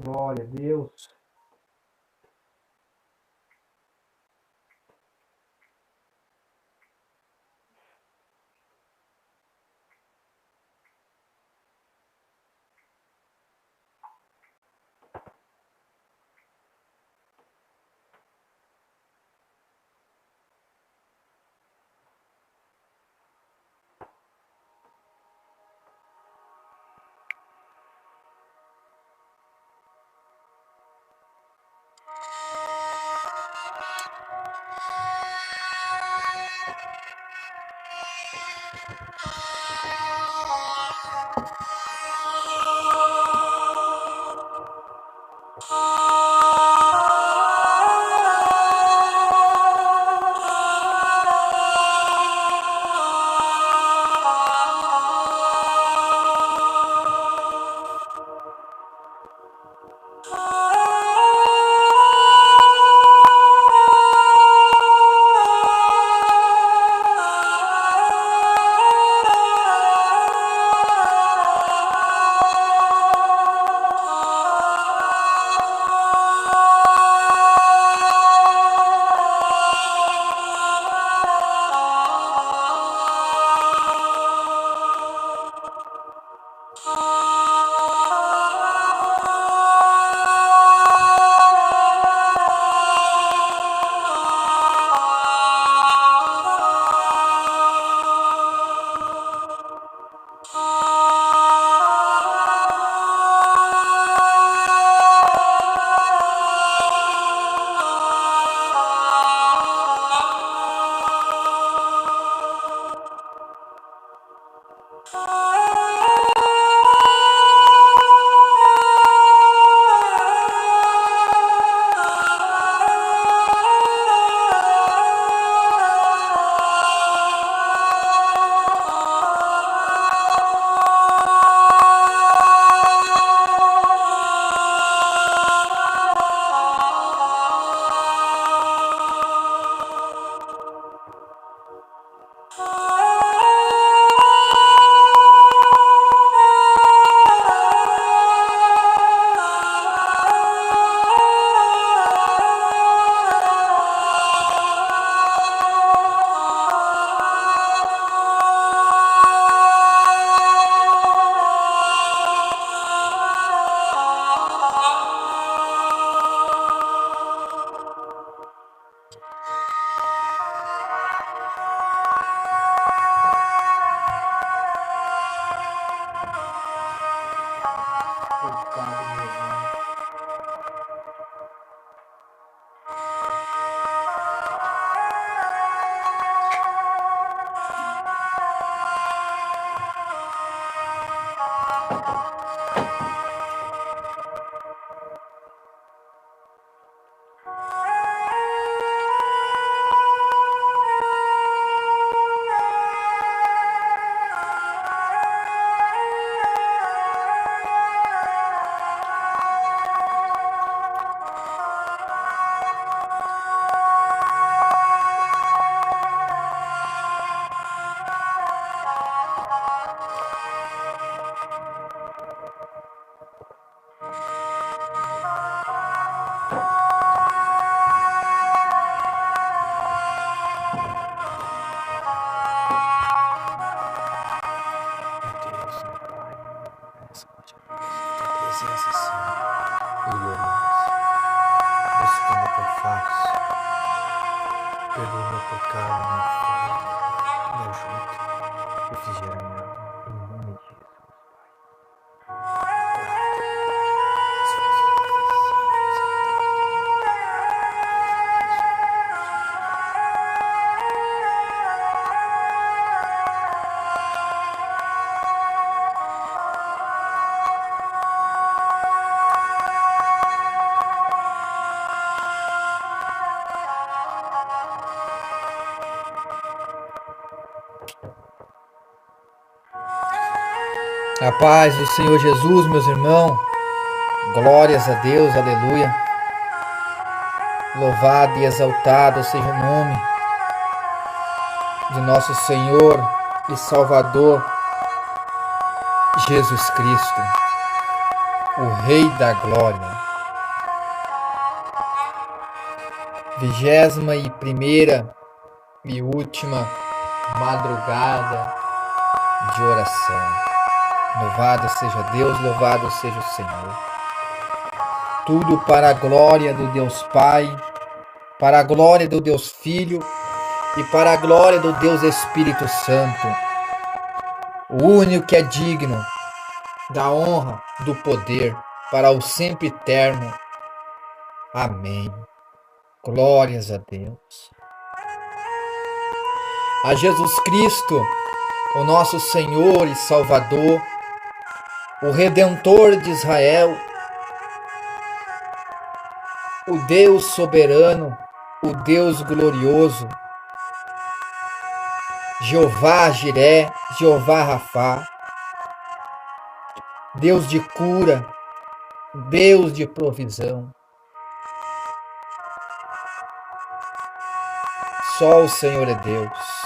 glória a Deus. A paz do Senhor Jesus, meus irmãos, glórias a Deus, aleluia. Louvado e exaltado seja o nome de nosso Senhor e Salvador Jesus Cristo. o Rei da Glória. 21ª e última madrugada de oração. Louvado seja Deus, louvado seja o Senhor. Tudo para a glória do Deus Pai, para a glória do Deus Filho e para a glória do Deus Espírito Santo. O único que é digno da honra, do poder, para o sempre eterno. Amém. Glórias a Deus. A Jesus Cristo, o nosso Senhor e Salvador, o Redentor de Israel, o Deus soberano, o Deus glorioso, Jeová Jiré, Jeová Rafá, Deus de cura, Deus de provisão. Só o Senhor é Deus.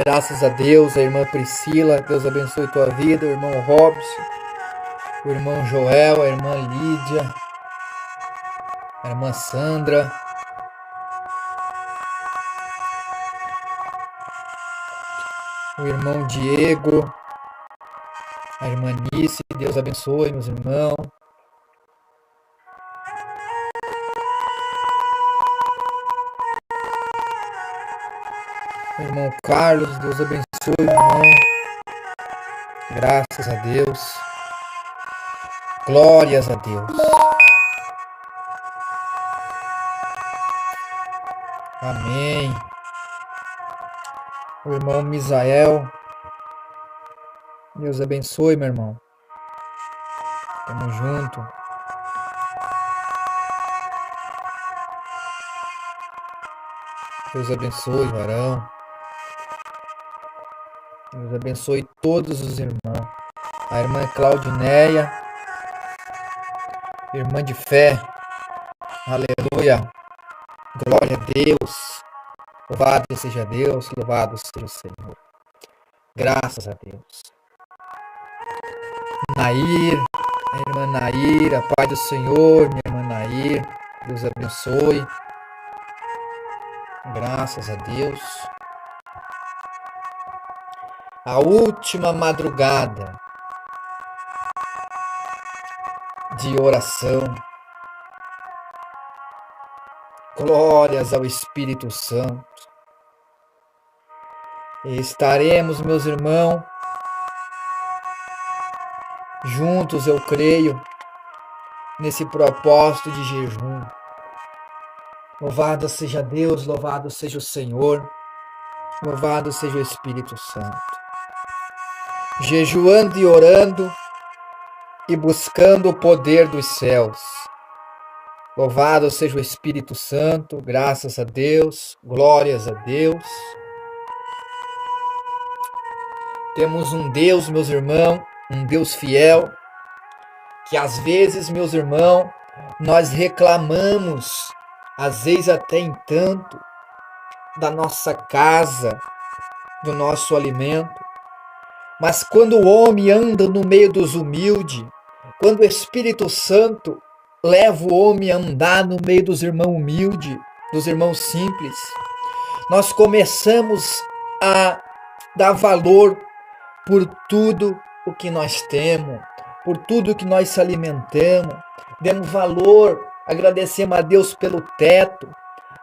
Graças a Deus, a irmã Priscila, Deus abençoe tua vida, o irmão Robson, o irmão Joel, a irmã Lídia, a irmã Sandra, o irmão Diego, a irmã Nice, Deus abençoe meus irmãos. O irmão Carlos, Deus abençoe, irmão. Graças a Deus. Glórias a Deus. Amém. O irmão Misael. Deus abençoe, meu irmão. Tamo junto. Deus abençoe, varão. Deus abençoe todos os irmãos. A irmã Claudineia, irmã de fé. Aleluia. Glória a Deus. Louvado seja Deus, louvado seja o Senhor. Graças a Deus. Nair, a irmã Nair, a paz do Senhor, minha irmã Nair. Deus abençoe. Graças a Deus. A última madrugada de oração. Glórias ao Espírito Santo. E estaremos, meus irmãos, juntos, eu creio, nesse propósito de jejum. Louvado seja Deus, louvado seja o Senhor, louvado seja o Espírito Santo. Jejuando e orando e buscando o poder dos céus. Louvado seja o Espírito Santo, graças a Deus, glórias a Deus. Temos um Deus, meus irmãos, um Deus fiel, que às vezes, meus irmãos, nós reclamamos, às vezes até em tanto, da nossa casa, do nosso alimento. Mas quando o homem anda no meio dos humildes, quando o Espírito Santo leva o homem a andar no meio dos irmãos humildes, dos irmãos simples, nós começamos a dar valor por tudo o que nós temos, por tudo que nós se alimentamos, demos valor, agradecemos a Deus pelo teto,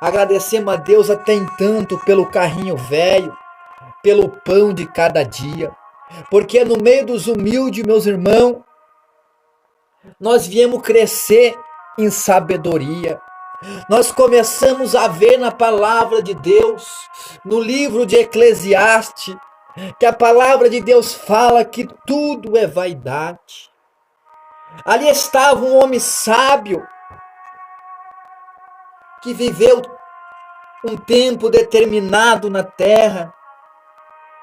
agradecemos a Deus até em tanto pelo carrinho velho, pelo pão de cada dia, porque no meio dos humildes, meus irmãos, nós viemos crescer em sabedoria. Nós começamos a ver na palavra de Deus, no livro de Eclesiastes, que a palavra de Deus fala que tudo é vaidade. Ali estava um homem sábio, que viveu um tempo determinado na terra.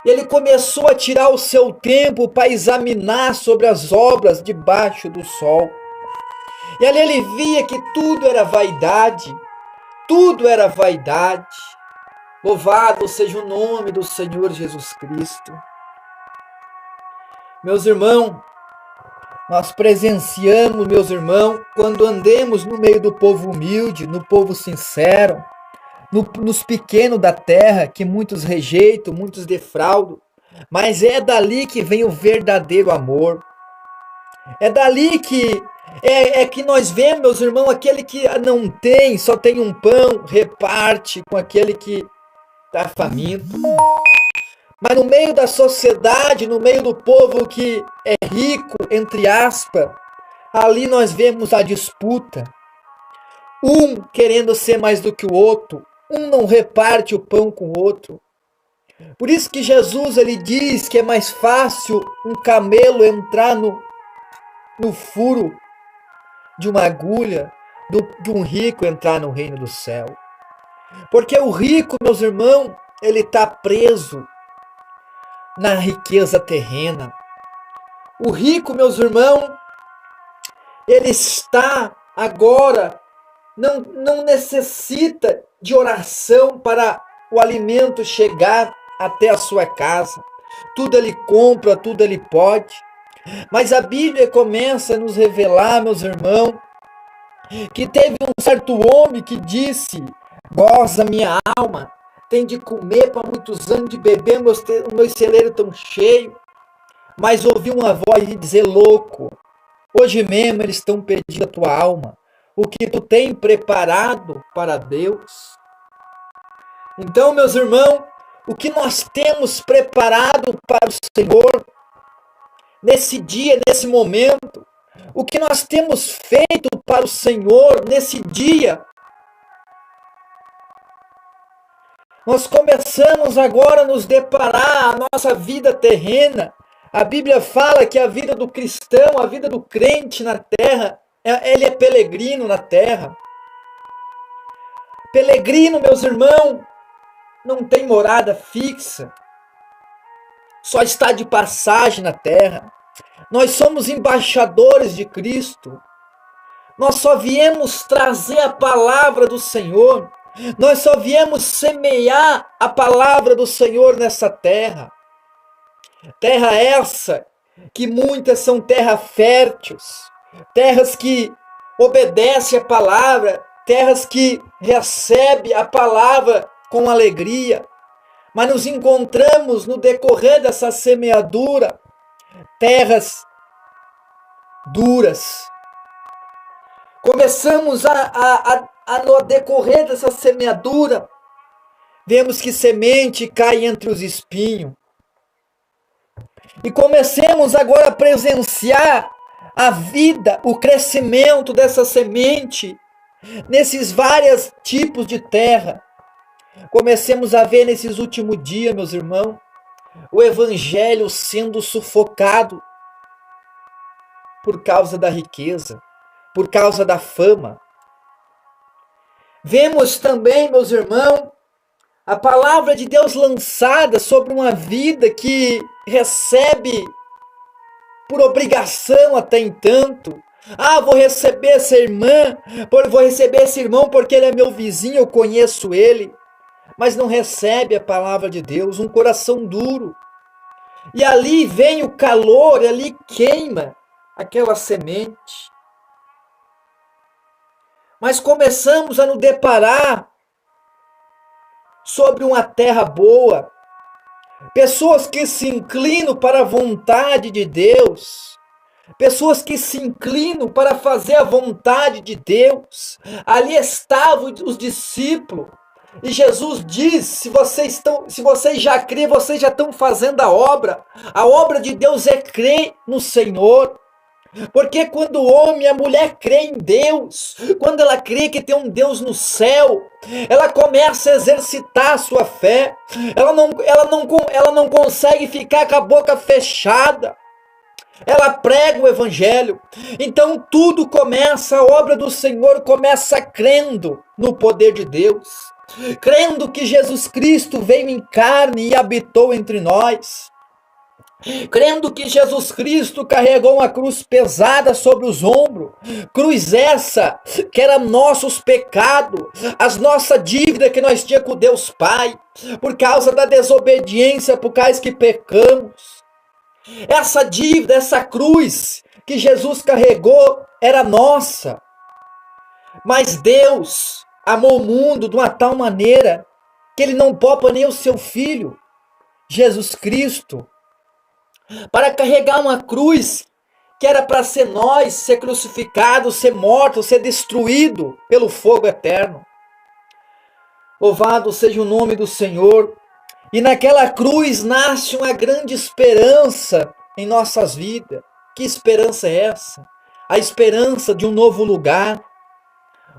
Ele começou a tirar o seu tempo para examinar sobre as obras debaixo do sol. E ali ele via que tudo era vaidade, tudo era vaidade. Louvado seja o nome do Senhor Jesus Cristo. Meus irmãos, nós presenciamos, meus irmãos, quando andemos no meio do povo humilde, no povo sincero, nos pequenos da terra, que muitos rejeitam, muitos defraudam, mas é dali que vem o verdadeiro amor. É dali que que nós vemos, meus irmãos, aquele que não tem, só tem um pão, reparte com aquele que está faminto. Mas no meio da sociedade, no meio do povo que é rico, entre aspas, ali nós vemos a disputa. Um querendo ser mais do que o outro, um não reparte o pão com o outro. Por isso que Jesus ele diz que é mais fácil um camelo entrar no furo de uma agulha de um rico entrar no reino do céu. Porque o rico, meus irmãos, ele está preso na riqueza terrena. O rico, meus irmãos, ele está agora, não necessita de oração para o alimento chegar até a sua casa. Tudo ele compra, tudo ele pode. Mas a Bíblia começa a nos revelar, meus irmãos, que teve um certo homem que disse: goza minha alma, tem de comer para muitos anos, de beber, o meu celeiro tão cheio. Mas ouvi uma voz dizer: louco, hoje mesmo eles estão pedindo a tua alma, o que tu tem preparado para Deus. Então, meus irmãos, o que nós temos preparado para o Senhor, nesse dia, nesse momento, o que nós temos feito para o Senhor nesse dia. Nós começamos agora a nos deparar a nossa vida terrena. A Bíblia fala que a vida do cristão, a vida do crente na terra, ele é peregrino na terra. Peregrino, meus irmãos, não tem morada fixa. Só está de passagem na terra. Nós somos embaixadores de Cristo. Nós só viemos trazer a palavra do Senhor. Nós só viemos semear a palavra do Senhor nessa terra. Terra essa que muitas são terras férteis, terras que obedecem a palavra, terras que recebem a palavra com alegria. Mas nos encontramos no decorrer dessa semeadura terras duras. Começamos no decorrer dessa semeadura, vemos que semente cai entre os espinhos. E comecemos agora a presenciar a vida, o crescimento dessa semente nesses vários tipos de terra. Comecemos a ver nesses últimos dias, meus irmãos, o evangelho sendo sufocado por causa da riqueza, por causa da fama. Vemos também, meus irmãos, a palavra de Deus lançada sobre uma vida que recebe por obrigação até entanto. Vou receber essa irmã, vou receber esse irmão porque ele é meu vizinho, eu conheço ele. Mas não recebe a palavra de Deus, um coração duro. E ali vem o calor, e ali queima aquela semente. Mas começamos a nos deparar sobre uma terra boa. Pessoas que se inclinam para a vontade de Deus. Pessoas que se inclinam para fazer a vontade de Deus. Ali estavam os discípulos. E Jesus diz: se vocês já crêem, vocês já estão fazendo a obra. A obra de Deus é crer no Senhor. Porque quando o homem e a mulher creem em Deus, quando ela crê que tem um Deus no céu, ela começa a exercitar a sua fé. Ela não consegue ficar com a boca fechada. ela prega o evangelho. Então tudo começa, a obra do Senhor começa crendo no poder de Deus, crendo que Jesus Cristo veio em carne e habitou entre nós, crendo que Jesus Cristo carregou uma cruz pesada sobre os ombros, cruz essa que era nossos pecados, as nossa dívida que nós tínhamos com Deus Pai, por causa da desobediência, por causa que pecamos. Essa dívida, essa cruz que Jesus carregou era nossa. Mas Deus amou o mundo de uma tal maneira que ele não poupa nem o seu Filho, Jesus Cristo, para carregar uma cruz que era para ser nós, ser crucificado, ser morto, ser destruído pelo fogo eterno. Louvado seja o nome do Senhor. E naquela cruz nasce uma grande esperança em nossas vidas. Que esperança é essa? A esperança de um novo lugar,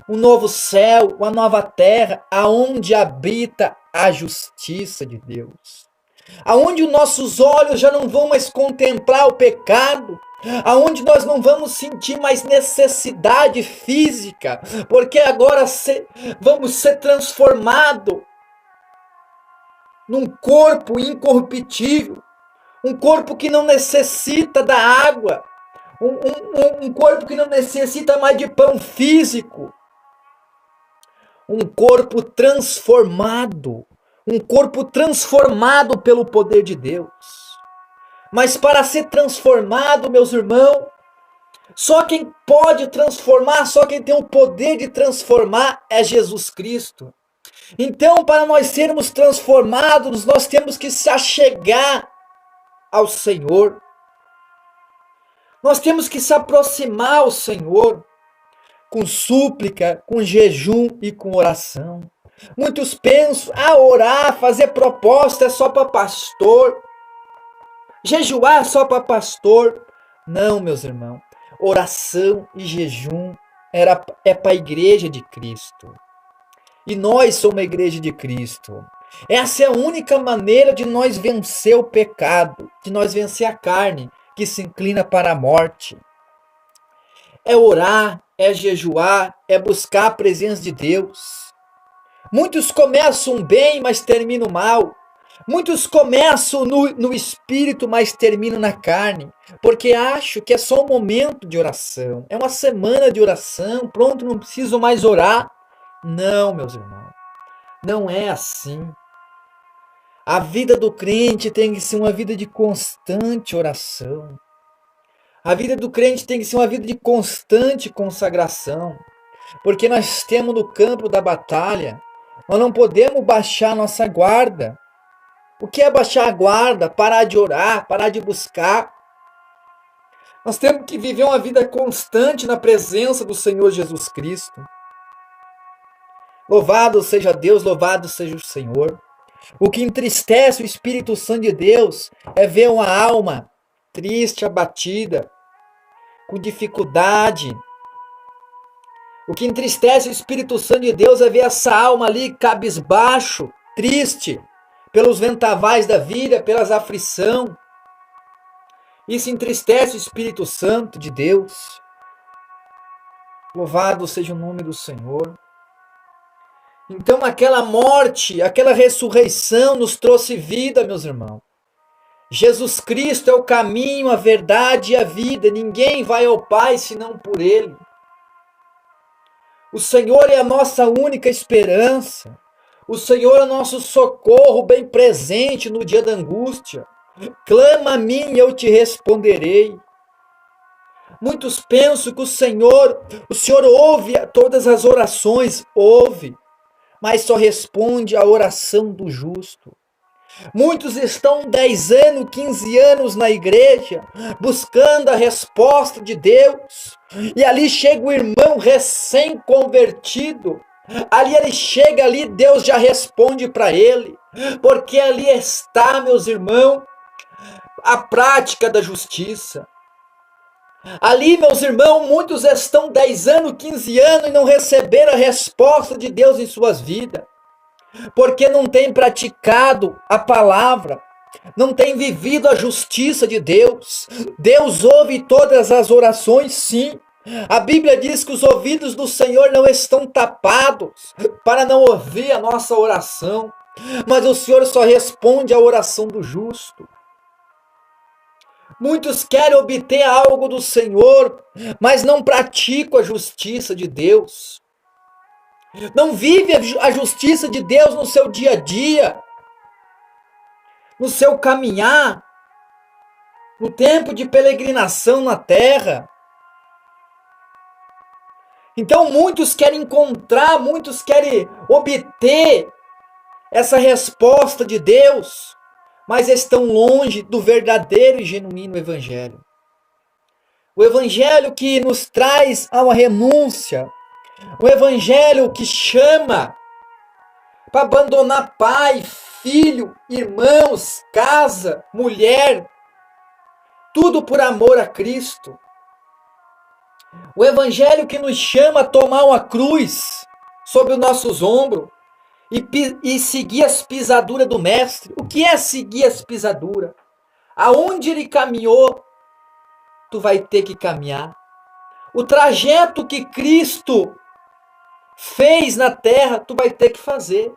um novo céu, uma nova terra, aonde habita a justiça de Deus. Aonde os nossos olhos já não vão mais contemplar o pecado, aonde nós não vamos sentir mais necessidade física, porque agora vamos ser transformados num corpo incorruptível, um corpo que não necessita da água, um corpo que não necessita mais de pão físico, um corpo transformado pelo poder de Deus. Mas para ser transformado, meus irmãos, só quem pode transformar, só quem tem o poder de transformar é Jesus Cristo. Então, para nós sermos transformados, nós temos que se achegar ao Senhor. Nós temos que se aproximar ao Senhor com súplica, com jejum e com oração. Muitos pensam, orar, fazer proposta é só para pastor. Jejuar é só para pastor. Não, meus irmãos. Oração e jejum é para a igreja de Cristo. E nós somos a igreja de Cristo. Essa é a única maneira de nós vencer o pecado, de nós vencer a carne, que se inclina para a morte. É orar, é jejuar, é buscar a presença de Deus. Muitos começam bem, mas terminam mal. Muitos começam no espírito, mas terminam na carne, porque acham que é só um momento de oração. É uma semana de oração, pronto, não preciso mais orar. Não, meus irmãos, não é assim. A vida do crente tem que ser uma vida de constante oração. A vida do crente tem que ser uma vida de constante consagração, porque nós temos no campo da batalha, nós não podemos baixar nossa guarda. O que é baixar a guarda? Parar de orar, parar de buscar. Nós temos que viver uma vida constante na presença do Senhor Jesus Cristo. Louvado seja Deus, louvado seja o Senhor. O que entristece o Espírito Santo de Deus é ver uma alma triste, abatida, com dificuldade. O que entristece o Espírito Santo de Deus é ver essa alma ali cabisbaixo, triste, pelos vendavais da vida, pelas aflições. Isso entristece o Espírito Santo de Deus. Louvado seja o nome do Senhor. Então aquela morte, aquela ressurreição nos trouxe vida, meus irmãos. Jesus Cristo é o caminho, a verdade e a vida. Ninguém vai ao Pai senão por Ele. O Senhor é a nossa única esperança. O Senhor é o nosso socorro bem presente no dia da angústia. Clama a mim e eu te responderei. Muitos pensam que o Senhor ouve todas as orações, ouve, mas só responde a oração do justo. Muitos estão 10 anos, 15 anos na igreja, buscando a resposta de Deus, e ali chega o irmão recém-convertido, ele chega ali, Deus já responde para ele, porque ali está, meus irmãos, a prática da justiça. Ali, meus irmãos, muitos estão 10 anos, 15 anos e não receberam a resposta de Deus em suas vidas, porque não têm praticado a palavra, não tem vivido a justiça de Deus. Deus ouve todas as orações, sim. A Bíblia diz que os ouvidos do Senhor não estão tapados para não ouvir a nossa oração, mas o Senhor só responde à oração do justo. Muitos querem obter algo do Senhor, mas não praticam a justiça de Deus. Não vive a justiça de Deus no seu dia a dia, no seu caminhar, no tempo de peregrinação na terra. Então muitos querem encontrar, muitos querem obter essa resposta de Deus, mas estão longe do verdadeiro e genuíno evangelho. O evangelho que nos traz a uma renúncia, o evangelho que chama para abandonar pai, filho, irmãos, casa, mulher, tudo por amor a Cristo. O evangelho que nos chama a tomar uma cruz sobre os nossos ombros e seguir as pisaduras do Mestre. O que é seguir as pisaduras? Aonde ele caminhou, tu vai ter que caminhar. O trajeto que Cristo fez na terra, tu vai ter que fazer.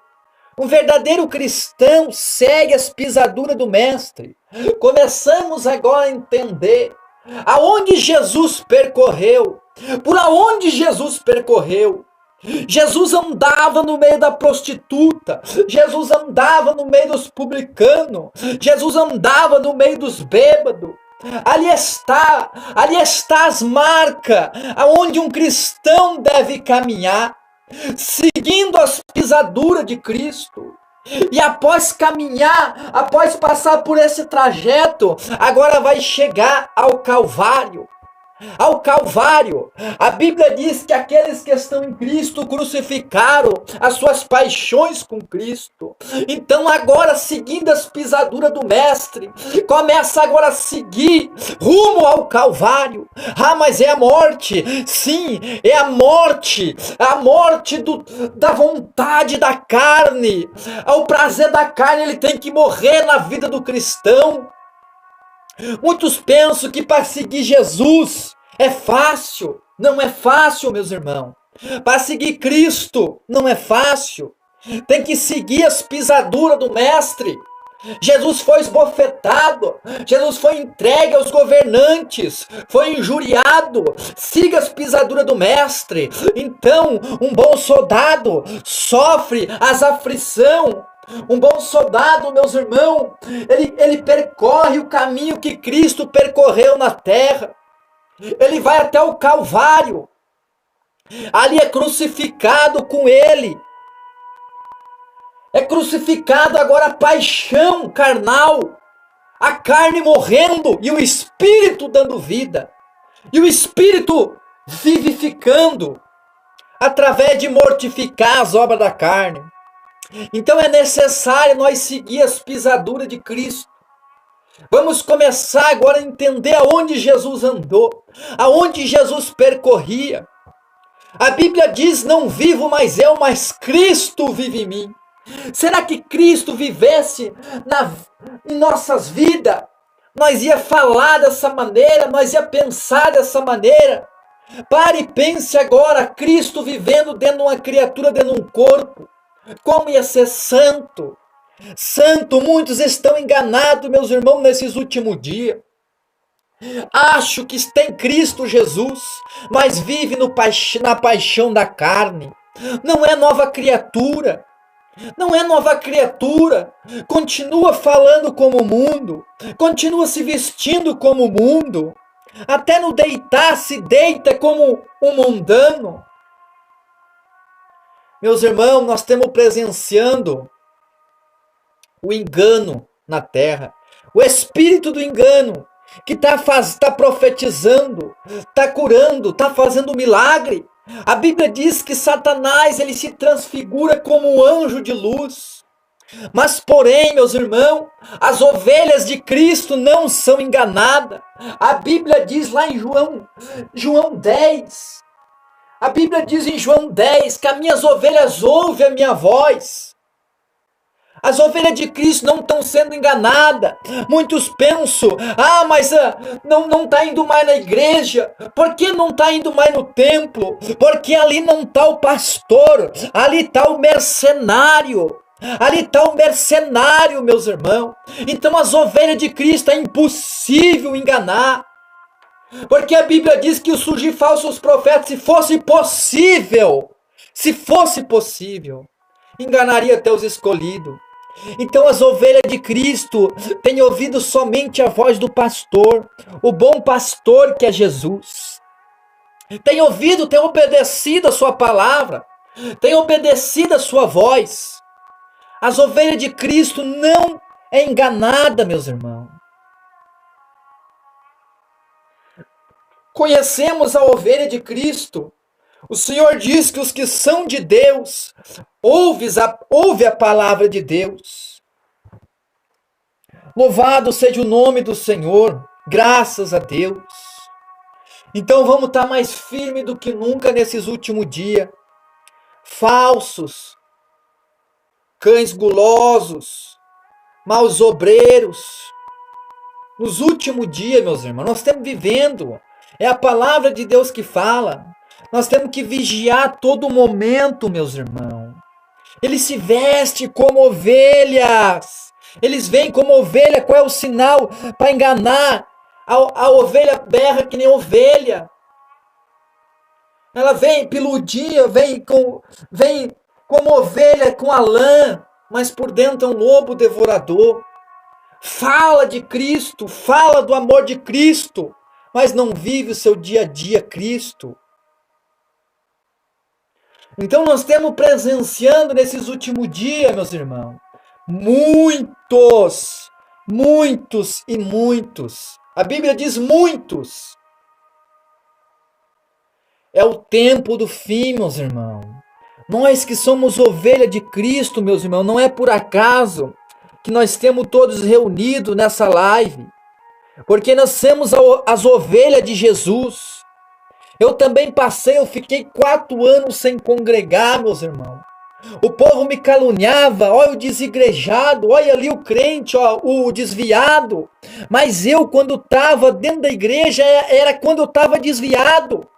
Um verdadeiro cristão segue as pisaduras do Mestre. Começamos agora a entender aonde Jesus percorreu, por aonde Jesus percorreu. Jesus andava no meio da prostituta, Jesus andava no meio dos publicanos, Jesus andava no meio dos bêbados. Ali está as marcas aonde um cristão deve caminhar, seguindo as pisaduras de Cristo. E após caminhar, após passar por esse trajeto, agora vai chegar ao Calvário. Ao Calvário, a Bíblia diz que aqueles que estão em Cristo crucificaram as suas paixões com Cristo. Então agora, seguindo as pisaduras do Mestre, começa agora a seguir rumo ao Calvário. Ah, mas é a morte. Sim, é a morte da vontade da carne. Ao prazer da carne, ele tem que morrer na vida do cristão. Muitos pensam que para seguir Jesus é fácil. Não é fácil, meus irmãos. Para seguir Cristo não é fácil. Tem que seguir as pisaduras do Mestre. Jesus foi esbofetado, Jesus foi entregue aos governantes, foi injuriado. Siga as pisaduras do Mestre. Então, um bom soldado sofre as aflições. Um bom soldado, meus irmãos, ele percorre o caminho que Cristo percorreu na terra. Ele vai até o Calvário. Ali é crucificado com ele. É crucificado agora a paixão carnal. A carne morrendo e o Espírito dando vida. E o Espírito vivificando através de mortificar as obras da carne. Então é necessário nós seguir as pisaduras de Cristo. Vamos começar agora a entender aonde Jesus andou, aonde Jesus percorria. A Bíblia diz: não vivo mais eu, mas Cristo vive em mim. Será que Cristo vivesse em nossas vidas? Nós ia falar dessa maneira, nós ia pensar dessa maneira? Pare e pense agora, Cristo vivendo dentro de uma criatura, dentro de um corpo. Como ia ser santo? Santo, muitos estão enganados, meus irmãos, nesses últimos dias. Acho que está em Cristo Jesus, mas vive na paixão da carne. Não é nova criatura. Não é nova criatura. Continua falando como o mundo. Continua se vestindo como o mundo. Até no deitar, se deita como um mundano. Meus irmãos, nós estamos presenciando o engano na terra. O espírito do engano que está profetizando, está curando, está fazendo milagre. A Bíblia diz que Satanás ele se transfigura como um anjo de luz. Mas porém, meus irmãos, as ovelhas de Cristo não são enganadas. A Bíblia diz lá em João 10. A Bíblia diz em João 10 que as minhas ovelhas ouvem a minha voz. As ovelhas de Cristo não estão sendo enganadas. Muitos pensam, mas não está indo mais na igreja. Por que não está indo mais no templo? Porque ali não está o pastor, ali está o mercenário. Ali está o mercenário, meus irmãos. Então as ovelhas de Cristo é impossível enganar. Porque a Bíblia diz que surgir falsos profetas, se fosse possível, enganaria até os escolhidos. Então as ovelhas de Cristo têm ouvido somente a voz do pastor, o bom pastor que é Jesus. Tem ouvido, tem obedecido a sua palavra, tem obedecido a sua voz. As ovelhas de Cristo não é enganada, meus irmãos. Conhecemos a ovelha de Cristo. O Senhor diz que os que são de Deus ouve a palavra de Deus. Louvado seja o nome do Senhor, graças a Deus. Então vamos estar mais firme do que nunca nesses últimos dias. Falsos, cães gulosos, maus obreiros. Nos últimos dias, meus irmãos, nós estamos vivendo. É a palavra de Deus que fala. Nós temos que vigiar todo momento, meus irmãos. Eles se vestem como ovelhas. Eles vêm como ovelha. Qual é o sinal para enganar? A ovelha berra que nem ovelha. Ela vem peludinha, vem como ovelha com a lã, mas por dentro é um lobo devorador. Fala de Cristo, fala do amor de Cristo, mas não vive o seu dia a dia Cristo. Então nós temos presenciando nesses últimos dias, meus irmãos, muitos. A Bíblia diz muitos. É o tempo do fim, meus irmãos. Nós que somos ovelha de Cristo, meus irmãos, não é por acaso que nós temos todos reunidos nessa live. Porque nós somos as ovelhas de Jesus. Eu também eu fiquei 4 anos sem congregar, meus irmãos. O povo me caluniava, olha o desigrejado, olha ali o crente, ó, o desviado. Mas eu, quando estava dentro da igreja, era quando eu estava desviado.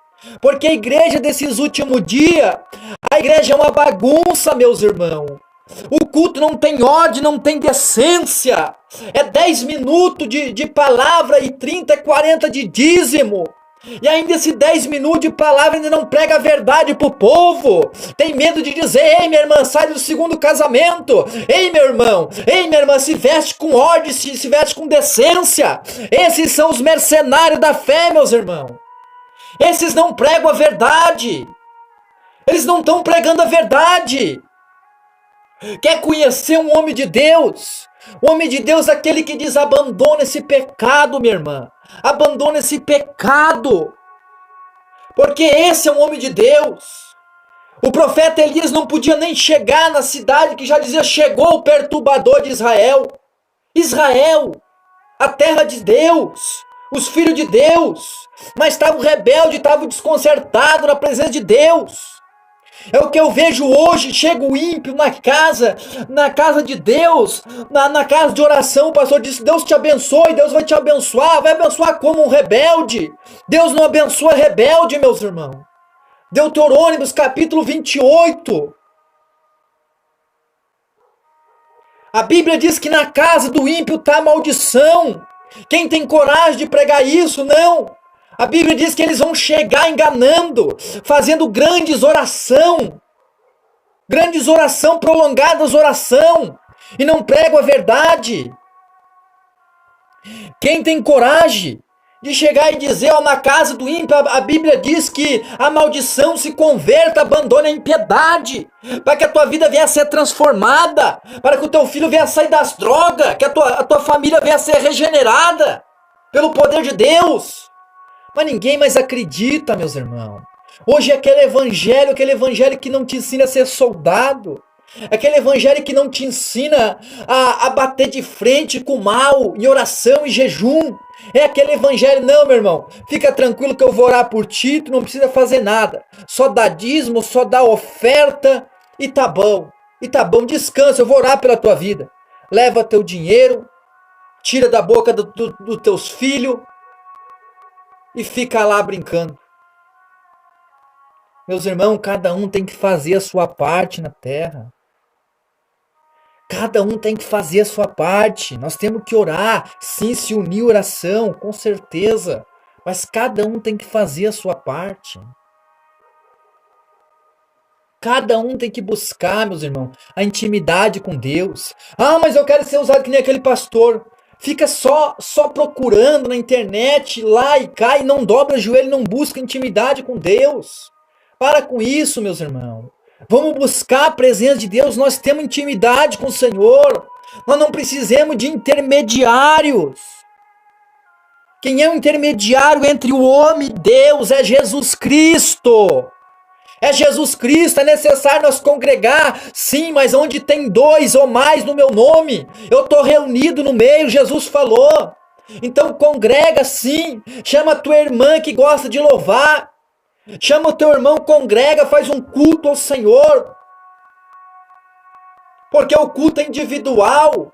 Porque a igreja desses últimos dias, a igreja é uma bagunça, meus irmãos. O culto não tem ordem, não tem decência. É 10 minutos de palavra e 30, 40 de dízimo. E ainda esse 10 minutos de palavra ainda não prega a verdade pro povo. Tem medo de dizer, ei minha irmã, sai do segundo casamento. Ei meu irmão, ei minha irmã, se veste com ordem, se veste com decência. Esses são os mercenários da fé, meus irmãos. Esses não pregam a verdade. Eles não estão pregando a verdade. Quer conhecer um homem de Deus? O homem de Deus é aquele que diz, abandona esse pecado, minha irmã. Abandona esse pecado. Porque esse é um homem de Deus. O profeta Elias não podia nem chegar na cidade que já dizia, chegou o perturbador de Israel. Israel, a terra de Deus, os filhos de Deus. Mas estavam rebeldes, estavam desconcertados na presença de Deus. É o que eu vejo hoje, chega o ímpio na casa de Deus, na casa de oração, o pastor disse, Deus te abençoe, Deus vai te abençoar, vai abençoar como um rebelde. Deus não abençoa rebelde, meus irmãos. Deuteronômio, capítulo 28. A Bíblia diz que na casa do ímpio está a maldição. Quem tem coragem de pregar isso? Não. A Bíblia diz que eles vão chegar enganando, fazendo grandes oração, prolongadas oração, e não pregam a verdade. Quem tem coragem de chegar e dizer, ó, na casa do ímpio, a Bíblia diz que a maldição se converta, abandone a impiedade, para que a tua vida venha a ser transformada, para que o teu filho venha a sair das drogas, que a tua família venha a ser regenerada, pelo poder de Deus. Mas ninguém mais acredita, meus irmãos. Hoje é aquele evangelho que não te ensina a ser soldado. Aquele evangelho que não te ensina a bater de frente com o mal, em oração e jejum. É aquele evangelho, não, meu irmão, fica tranquilo que eu vou orar por ti, tu não precisa fazer nada. Só dá dízimo, só dá oferta e tá bom. E tá bom, descansa, eu vou orar pela tua vida. Leva teu dinheiro, tira da boca dos teus filhos e fica lá brincando. Meus irmãos, cada um tem que fazer a sua parte na terra. Cada um tem que fazer a sua parte. Nós temos que orar, sim, se unir oração, com certeza. Mas cada um tem que fazer a sua parte. Cada um tem que buscar, meus irmãos, a intimidade com Deus. Ah, mas eu quero ser usado que nem aquele pastor. Fica só procurando na internet, lá e cá, e não dobra o joelho, não busca intimidade com Deus. Para com isso, meus irmãos. Vamos buscar a presença de Deus. Nós temos intimidade com o Senhor. Nós não precisamos de intermediários. Quem é o intermediário entre o homem e Deus é Jesus Cristo. É Jesus Cristo, é necessário nós congregar, sim, mas onde tem 2 ou mais no meu nome, eu estou reunido no meio, Jesus falou. Então congrega sim, chama a tua irmã que gosta de louvar, chama o teu irmão, congrega, faz um culto ao Senhor, porque o culto é individual.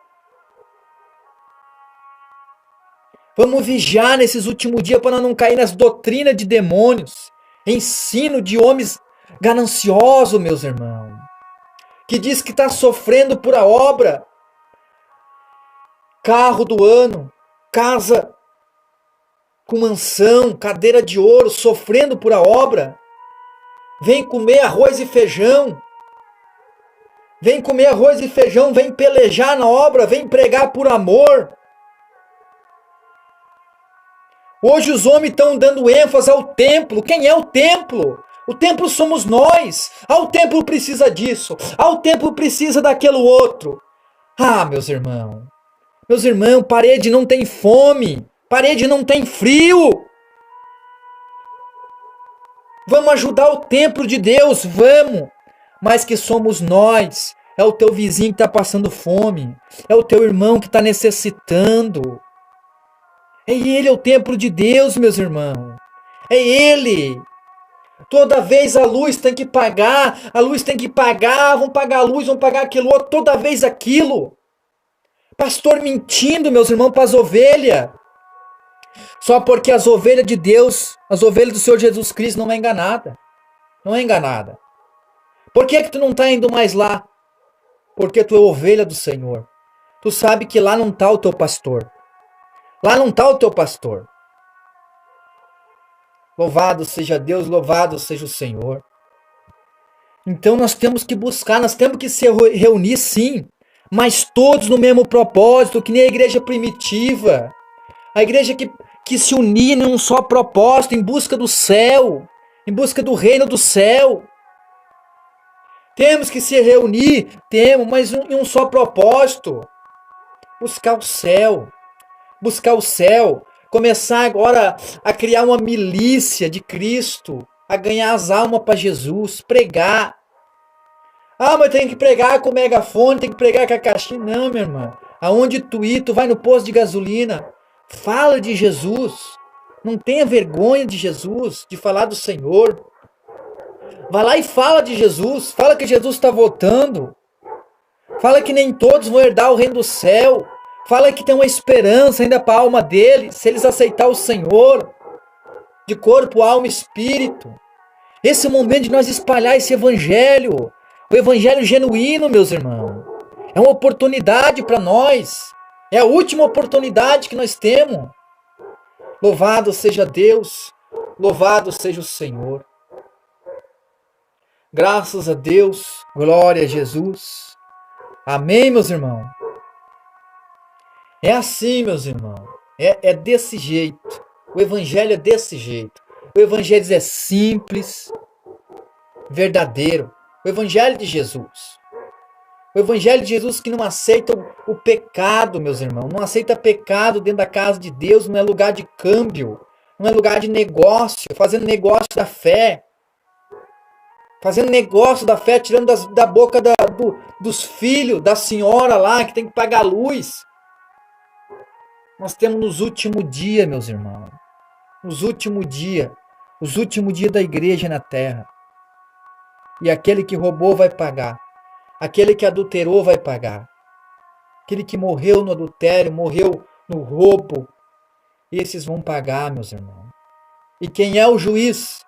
Vamos vigiar nesses últimos dias para não cair nas doutrinas de demônios, ensino de homens ganancioso, meus irmãos, que diz que está sofrendo por a obra, carro do ano, casa com mansão, cadeira de ouro, sofrendo por a obra, vem comer arroz e feijão, vem comer arroz e feijão, vem pelejar na obra, vem pregar por amor. Hoje os homens estão dando ênfase ao templo. Quem é o templo? O templo somos nós. Ah, o templo precisa disso. Ah, o templo precisa daquilo outro. Ah, meus irmãos. Meus irmãos, parede não tem fome. Parede não tem frio. Vamos ajudar o templo de Deus, vamos. Mas que somos nós. É o teu vizinho que está passando fome. É o teu irmão que está necessitando. É ele, é o templo de Deus, meus irmãos. É ele. Toda vez a luz tem que pagar, vão pagar a luz, vão pagar aquilo outro, toda vez aquilo. Pastor mentindo, meus irmãos, para as ovelhas. Só porque as ovelhas de Deus, as ovelhas do Senhor Jesus Cristo não é enganada. Não é enganada. Por que tu não está indo mais lá? Porque tu é ovelha do Senhor. Tu sabe que lá não está o teu pastor. Lá não está o teu pastor. Louvado seja Deus, louvado seja o Senhor. Então nós temos que buscar, nós temos que se reunir sim, mas todos no mesmo propósito, que nem a igreja primitiva. A igreja que se unia em um só propósito, em busca do céu, em busca do reino do céu. Temos que se reunir, mas em um só propósito. Buscar o céu. Buscar o céu. Começar agora a criar uma milícia de Cristo, a ganhar as almas para Jesus, pregar. Ah, mas tem que pregar com o megafone, tem que pregar com a caixinha. Não, meu irmão. Aonde tu ir, tu vai no posto de gasolina. Fala de Jesus. Não tenha vergonha de Jesus, de falar do Senhor. Vai lá e fala de Jesus. Fala que Jesus está voltando. Fala que nem todos vão herdar o reino do céu. Fala que tem uma esperança ainda para a alma deles, se eles aceitar o Senhor, de corpo, alma e espírito. Esse é o momento de nós espalhar esse evangelho, o evangelho genuíno, meus irmãos. É uma oportunidade para nós, é a última oportunidade que nós temos. Louvado seja Deus, louvado seja o Senhor. Graças a Deus, glória a Jesus. Amém, meus irmãos. É assim, meus irmãos. É desse jeito. O evangelho é desse jeito. O evangelho é simples, verdadeiro. O evangelho de Jesus. O evangelho de Jesus que não aceita o pecado, meus irmãos. Não aceita pecado dentro da casa de Deus. Não é lugar de câmbio. Não é lugar de negócio. Fazendo negócio da fé. Fazendo negócio da fé, tirando da boca dos filhos da senhora lá que tem que pagar a luz. Nós temos nos últimos dias, meus irmãos. Nos últimos dias. Os últimos dias da igreja na terra. E aquele que roubou vai pagar. Aquele que adulterou vai pagar. Aquele que morreu no adultério, morreu no roubo, esses vão pagar, meus irmãos. E quem é o juiz?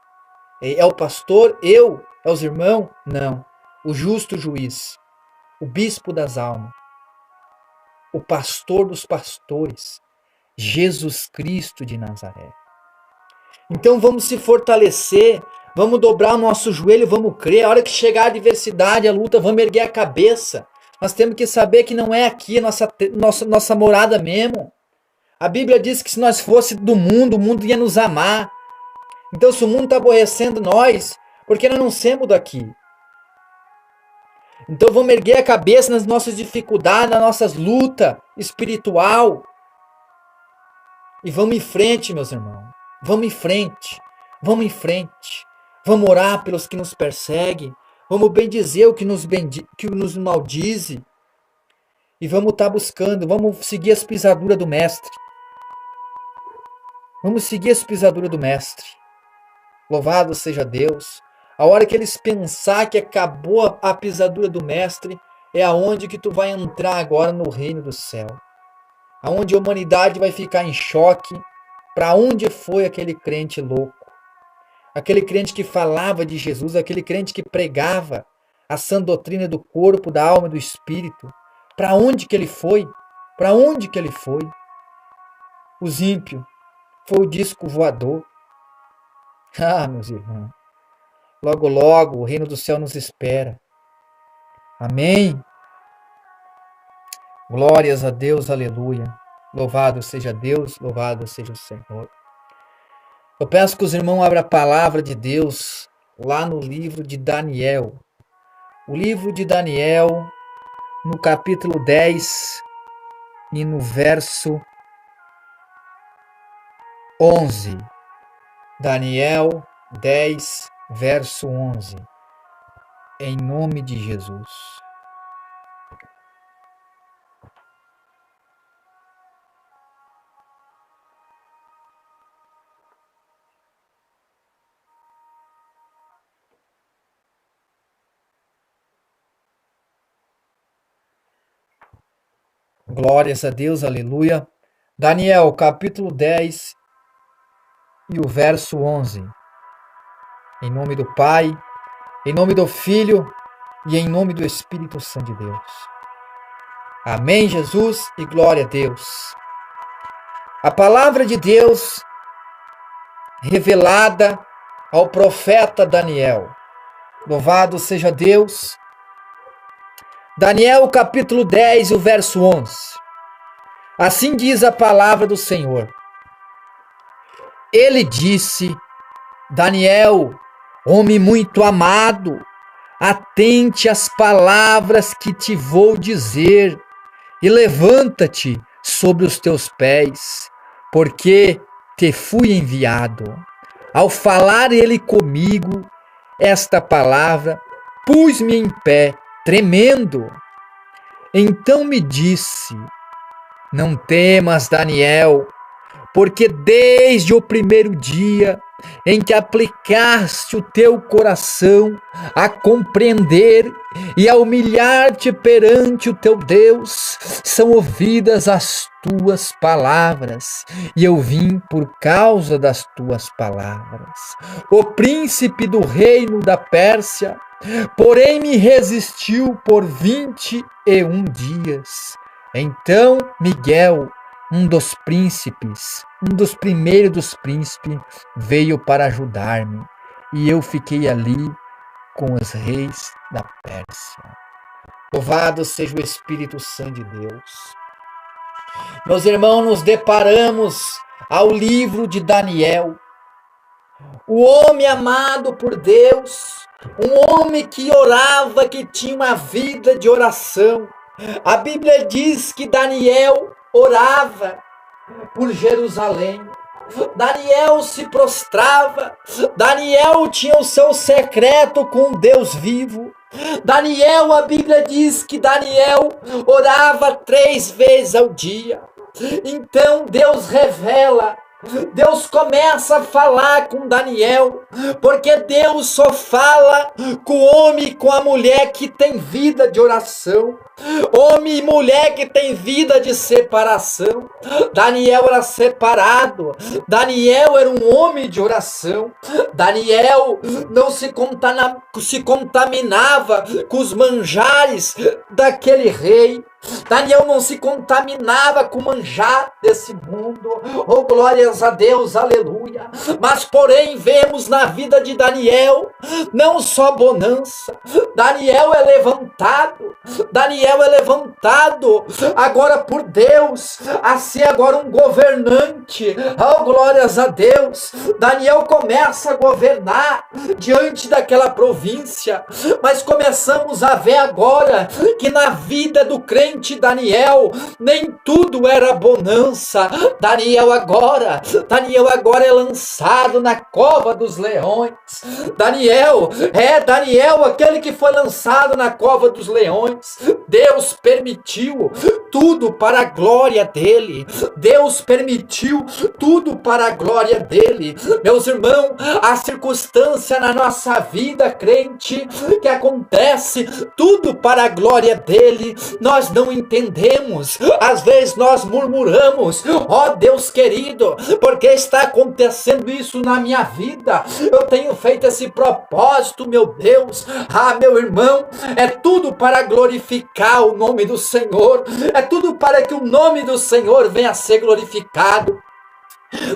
É o pastor? Eu? É os irmãos? Não. O justo juiz, o bispo das almas, o pastor dos pastores, Jesus Cristo de Nazaré. Então vamos se fortalecer, vamos dobrar o nosso joelho, vamos crer. A hora que chegar a adversidade, a luta, vamos erguer a cabeça. Nós temos que saber que não é aqui nossa morada mesmo. A Bíblia diz que se nós fosse do mundo, o mundo ia nos amar. Então se o mundo está aborrecendo nós, porque nós não somos daqui. Então vamos erguer a cabeça nas nossas dificuldades, nas nossas lutas espiritual. E vamos em frente, meus irmãos. Vamos em frente. Vamos em frente. Vamos orar pelos que nos perseguem. Vamos bendizer o que nos maldize. E vamos estar buscando. Vamos seguir as pisaduras do Mestre. Vamos seguir as pisaduras do Mestre. Louvado seja Deus. A hora que eles pensar que acabou a pisadura do Mestre, é aonde que tu vai entrar agora no reino do céu. Aonde a humanidade vai ficar em choque. Para onde foi aquele crente louco? Aquele crente que falava de Jesus, aquele crente que pregava a sã doutrina do corpo, da alma e do espírito. Para onde que ele foi? Para onde que ele foi? Os ímpios. Foi o disco voador. Ah, meus irmãos. Logo, logo, o reino do céu nos espera. Amém? Glórias a Deus, aleluia. Louvado seja Deus, louvado seja o Senhor. Eu peço que os irmãos abram a palavra de Deus lá no livro de Daniel. O livro de Daniel, no capítulo 10 e no verso 11. Daniel 10, verso 11. Em nome de Jesus. Glórias a Deus, aleluia. Daniel, capítulo 10 e o verso 11. Em nome do Pai, em nome do Filho e em nome do Espírito Santo de Deus. Amém, Jesus, e glória a Deus. A palavra de Deus revelada ao profeta Daniel. Louvado seja Deus. Daniel, capítulo 10, o verso 11. Assim diz a palavra do Senhor. Ele disse: Daniel, homem muito amado, atente às palavras que te vou dizer e levanta-te sobre os teus pés, porque te fui enviado. Ao falar ele comigo esta palavra, pus-me em pé, tremendo. Então me disse: não temas, Daniel, porque desde o primeiro dia em que aplicaste o teu coração a compreender e a humilhar-te perante o teu Deus, são ouvidas as tuas palavras, e eu vim por causa das tuas palavras. O príncipe do reino da Pérsia, porém, me resistiu por 21 dias. Então Miguel, um dos príncipes, um dos primeiros dos príncipes, veio para ajudar-me, e eu fiquei ali com os reis da Pérsia. Louvado seja o Espírito Santo de Deus. Meus irmãos, nos deparamos ao livro de Daniel, o homem amado por Deus, um homem que orava, que tinha uma vida de oração. A Bíblia diz que Daniel orava por Jerusalém. Daniel se prostrava. Daniel tinha o seu secreto com Deus vivo. Daniel, a Bíblia diz que Daniel orava 3 vezes ao dia. Então Deus revela, Deus começa a falar com Daniel. porque Deus só fala com o homem e com a mulher que tem vida de oração. Homem e mulher que tem vida de separação. Daniel era separado. Daniel era um homem de oração. Daniel não se contaminava com os manjares daquele rei. Daniel não se contaminava com o manjar desse mundo. Oh, glórias a Deus, aleluia. Mas porém vemos na vida de Daniel não só bonança. Daniel é levantado. Daniel é levantado agora por Deus a ser agora um governante. Oh, glórias a Deus. Daniel começa a governar diante daquela província. Mas começamos a ver agora que na vida do crente Daniel, nem tudo era bonança. Daniel agora é lançado na cova dos leões. Daniel, aquele que foi lançado na cova dos leões. Deus permitiu tudo para a glória dele. Deus permitiu tudo para a glória dele. Meus irmãos, a circunstância na nossa vida, crente, que acontece tudo para a glória dele, nós não entendemos. Às vezes nós murmuramos: ó Deus querido, por que está acontecendo isso na minha vida? Eu tenho feito esse propósito, meu Deus. Ah, meu irmão, é tudo para glorificar o nome do Senhor. É tudo para que o nome do Senhor venha a ser glorificado.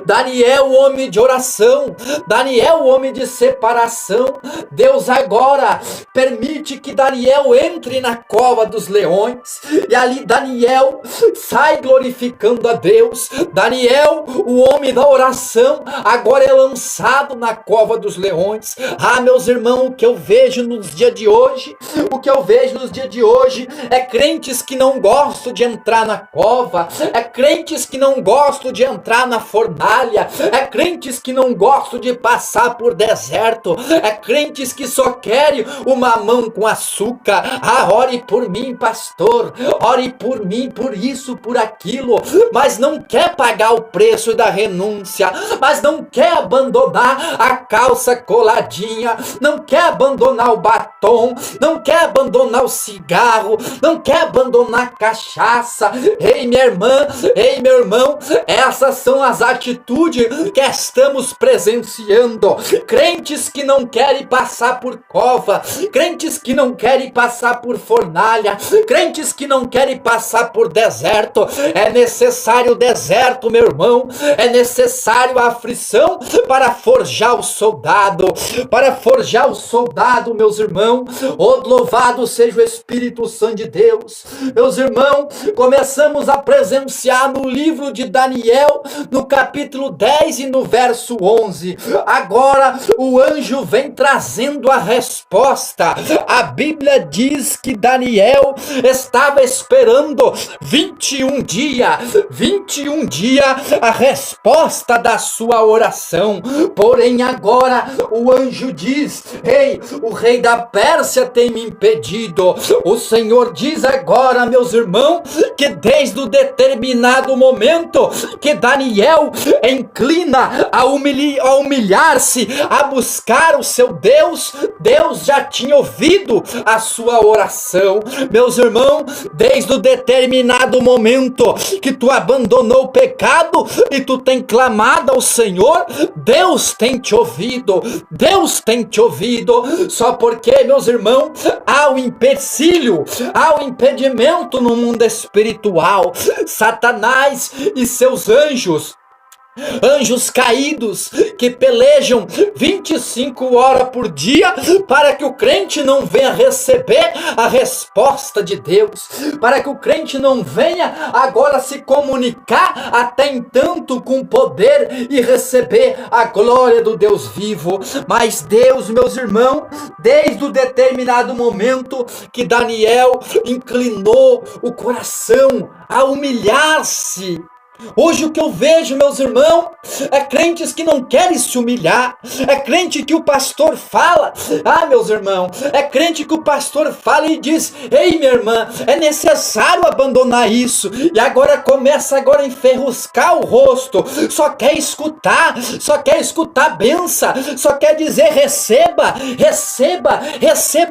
Daniel, homem de oração. Daniel, homem de separação. Deus agora permite que Daniel entre na cova dos leões. E ali Daniel sai glorificando a Deus. Daniel, o homem da oração, agora é lançado na cova dos leões. Ah, meus irmãos, o que eu vejo nos dias de hoje, é crentes que não gostam de entrar na cova. É crentes que não gostam de entrar na fornalha. É crentes que não gostam de passar por deserto. É crentes que só querem o mamão com açúcar. Ah, ore por mim, pastor. Ore por mim, por isso, por aquilo. Mas não quer pagar o preço da renúncia. Mas não quer abandonar a calça coladinha. Não quer abandonar o batom. Não quer abandonar o cigarro. Não quer abandonar a cachaça. Ei, minha irmã, ei, meu irmão, essas são as atitude que estamos presenciando. Crentes que não querem passar por cova, crentes que não querem passar por fornalha, crentes que não querem passar por deserto. É necessário deserto, meu irmão. É necessário a aflição para forjar o soldado. Para forjar o soldado, meus irmãos. Oh, louvado seja o Espírito Santo de Deus. Meus irmãos, começamos a presenciar no livro de Daniel, no capítulo 10 e no verso 11. Agora o anjo vem trazendo a resposta. A Bíblia diz que Daniel estava esperando 21 dias a resposta da sua oração. Porém agora o anjo diz: ei, o rei da Pérsia tem me impedido. O Senhor diz agora, meus irmãos, que desde o determinado momento que Daniel inclina a humilhar-se, a buscar o seu Deus, Deus já tinha ouvido a sua oração. Meus irmãos, desde o determinado momento que tu abandonou o pecado e tu tem clamado ao Senhor, Deus tem te ouvido. Deus tem te ouvido. Só porque, meus irmãos, há um empecilho, há um impedimento no mundo espiritual. Satanás e seus anjos caídos que pelejam 25 horas por dia para que o crente não venha receber a resposta de Deus, para que o crente não venha agora se comunicar até então com poder e receber a glória do Deus vivo. Mas Deus, meus irmãos, desde o determinado momento que Daniel inclinou o coração a humilhar-se Hoje o que eu vejo, meus irmãos, é crentes que não querem se humilhar, é crente que o pastor fala, meus irmãos, é crente que o pastor fala e diz, ei minha irmã, é necessário abandonar isso, e agora começa a enferruscar o rosto, só quer escutar benção, só quer dizer receba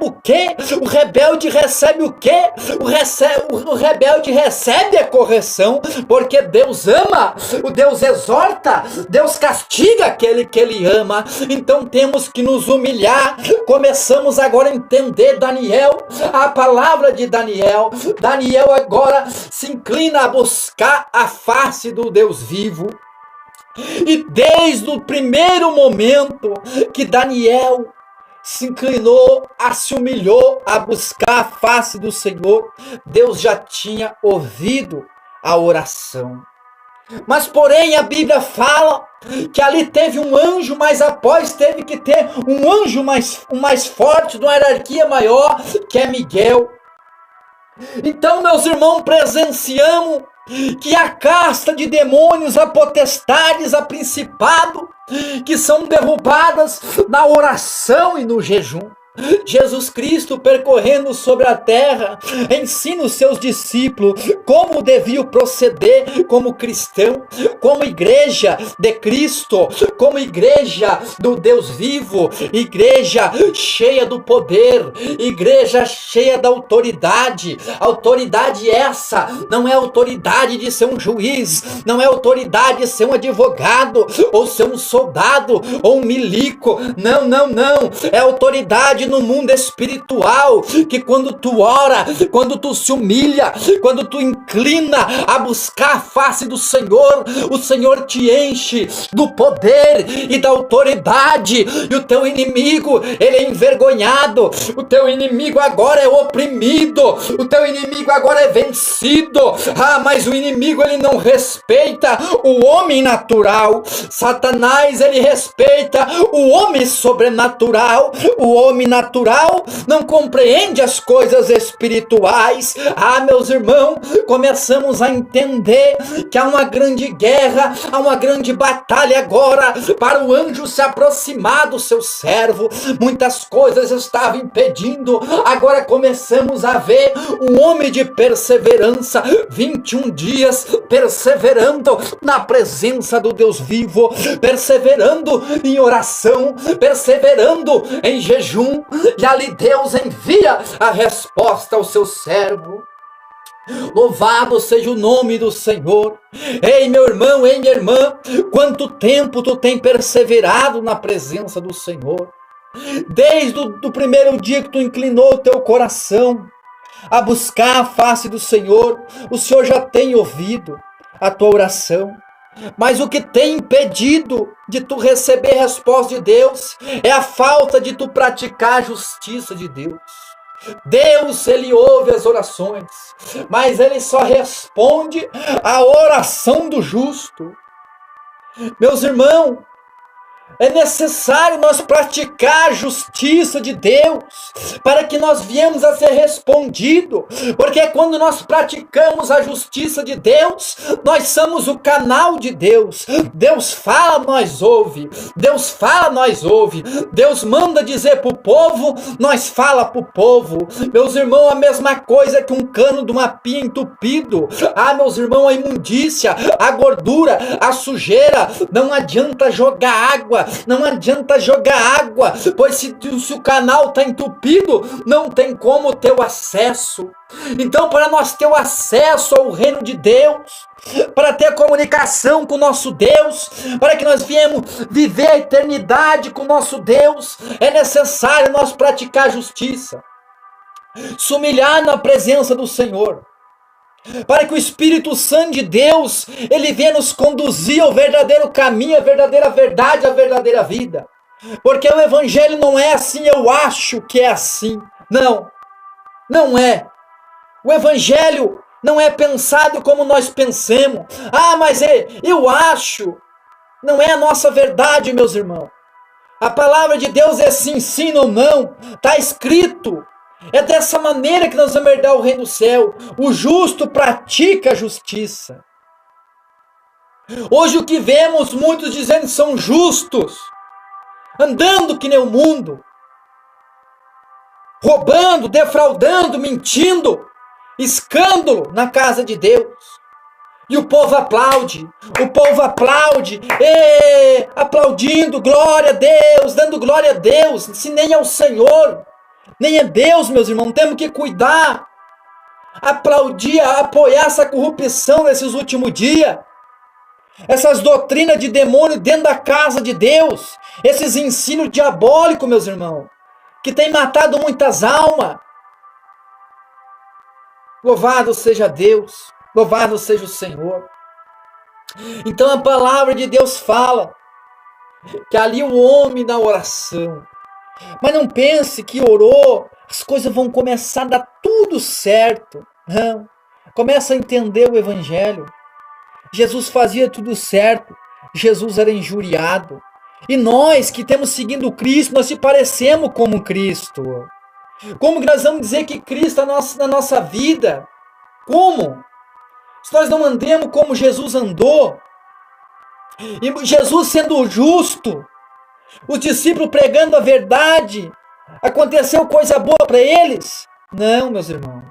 o quê? O rebelde recebe o quê? O rebelde recebe a correção, porque Deus ama, o Deus exorta, Deus castiga aquele que Ele ama. Então temos que nos humilhar. Começamos agora a entender Daniel, a palavra de Daniel. Daniel agora se inclina a buscar a face do Deus vivo. E desde o primeiro momento que Daniel se inclinou, se humilhou a buscar a face do Senhor, Deus já tinha ouvido a oração. Mas porém a Bíblia fala que ali teve um anjo, mas após teve que ter um anjo mais forte, de uma hierarquia maior, que é Miguel. Então, meus irmãos, presenciamos que a casta de demônios, a potestades, a principado, que são derrubadas na oração e no jejum. Jesus Cristo, percorrendo sobre a terra, ensina os seus discípulos como deviam proceder como cristão, como igreja de Cristo, como igreja do Deus vivo, igreja cheia do poder, igreja cheia da autoridade. Autoridade essa não é autoridade de ser um juiz, não é autoridade de ser um advogado, ou ser um soldado, ou um milico, não, é autoridade no mundo espiritual, que quando tu ora, quando tu se humilha, quando tu inclina a buscar a face do Senhor, o Senhor te enche do poder e da autoridade, e o teu inimigo, ele é envergonhado, o teu inimigo agora é oprimido, o teu inimigo agora é vencido. Mas o inimigo, ele não respeita o homem natural. Satanás, ele respeita o homem sobrenatural. O homem natural não compreende as coisas espirituais. Meus irmãos, começamos a entender que há uma grande guerra, há uma grande batalha agora para o anjo se aproximar do seu servo. Muitas coisas estavam impedindo. Agora começamos a ver um homem de perseverança, 21 dias perseverando na presença do Deus vivo, perseverando em oração, perseverando em jejum, e ali Deus envia a resposta ao seu servo. Louvado seja o nome do Senhor. Ei, meu irmão, ei, minha irmã, quanto tempo tu tem perseverado na presença do Senhor? Desde o primeiro dia que tu inclinou o teu coração a buscar a face do Senhor, o Senhor já tem ouvido a tua oração. Mas o que tem impedido de tu receber a resposta de Deus é a falta de tu praticar a justiça de Deus. Deus, ele ouve as orações, mas ele só responde a oração do justo. Meus irmãos, é necessário nós praticar a justiça de Deus para que nós viemos a ser respondido, porque quando nós praticamos a justiça de Deus, nós somos o canal de Deus. Deus fala, nós ouve. Deus fala, nós ouve. Deus manda dizer para o povo, nós fala para o povo. Meus irmãos, a mesma coisa que um cano de uma pia entupido. Meus irmãos, a imundícia, a gordura, a sujeira, não adianta jogar água, não adianta jogar água, pois se o canal está entupido, não tem como ter o acesso. Então, para nós ter o acesso ao reino de Deus, para ter comunicação com o nosso Deus, para que nós viemos viver a eternidade com o nosso Deus, é necessário nós praticar a justiça, se humilhar na presença do Senhor, para que o Espírito Santo de Deus, ele venha nos conduzir ao verdadeiro caminho, a verdadeira verdade, a verdadeira vida. Porque o Evangelho não é assim, eu acho que é assim. Não é. O Evangelho não é pensado como nós pensemos. Mas eu acho. Não é a nossa verdade, meus irmãos. A palavra de Deus é sim, sim ou não. Está escrito. É dessa maneira que nós vamos herdar o reino do céu. O justo pratica a justiça. Hoje o que vemos, muitos dizendo que são justos, andando que nem o mundo, roubando, defraudando, mentindo, escândalo na casa de Deus. E o povo aplaude, aplaudindo, glória a Deus, dando glória a Deus, se nem é o Senhor, nem é Deus, meus irmãos, temos que cuidar, aplaudir, apoiar essa corrupção nesses últimos dias, essas doutrinas de demônio dentro da casa de Deus, esses ensinos diabólicos, meus irmãos, que tem matado muitas almas. Louvado seja Deus, louvado seja o Senhor. Então a palavra de Deus fala que ali o homem na oração, mas não pense que orou, as coisas vão começar a dar tudo certo. Não, começa a entender o evangelho. Jesus fazia tudo certo, Jesus era injuriado. E nós que temos seguindo Cristo, nós se parecemos como Cristo. Como que nós vamos dizer que Cristo está na nossa vida? Como? Se nós não andemos como Jesus andou, e Jesus sendo justo, os discípulos pregando a verdade, aconteceu coisa boa para eles? Não, meus irmãos.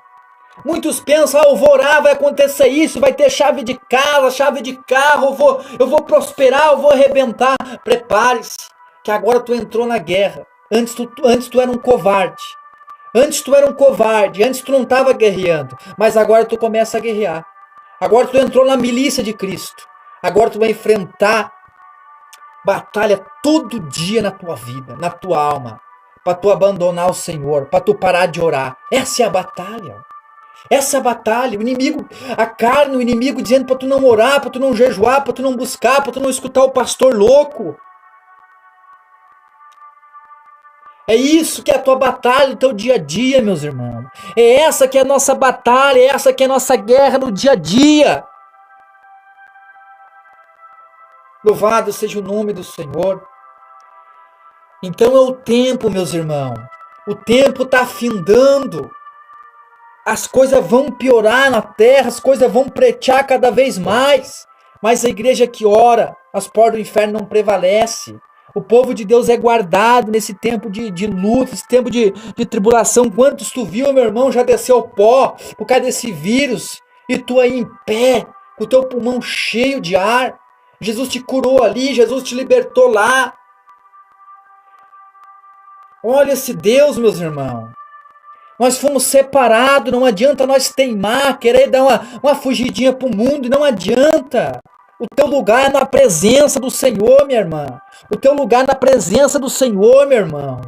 Muitos pensam, eu vou orar, vai acontecer isso, vai ter chave de casa, chave de carro, eu vou prosperar, eu vou arrebentar. Prepare-se, que agora tu entrou na guerra. Antes tu era um covarde. Antes tu não estava guerreando, mas agora tu começa a guerrear. Agora tu entrou na milícia de Cristo. Agora tu vai enfrentar batalha todo dia na tua vida, na tua alma, para tu abandonar o Senhor, para tu parar de orar. Essa é a batalha. Essa é a batalha. O inimigo, a carne, o inimigo dizendo para tu não orar, para tu não jejuar, para tu não buscar, para tu não escutar o pastor louco. É isso que é a tua batalha, o teu dia a dia, meus irmãos. É essa que é a nossa batalha, é essa que é a nossa guerra no dia a dia. Louvado seja o nome do Senhor. Então é o tempo, meus irmãos. O tempo está findando. As coisas vão piorar na terra, as coisas vão pretear cada vez mais. Mas a igreja que ora, as portas do inferno não prevalecem. O povo de Deus é guardado nesse tempo de luta, esse tempo de tribulação. Quantos tu viu, meu irmão, já desceu ao pó por causa desse vírus, e tu aí em pé, com o teu pulmão cheio de ar. Jesus te curou ali, Jesus te libertou lá. Olha esse Deus, meus irmãos. Nós fomos separados, não adianta nós teimar, querer dar uma fugidinha para o mundo, não adianta. O teu lugar é na presença do Senhor, minha irmã. O teu lugar é na presença do Senhor, meu irmão.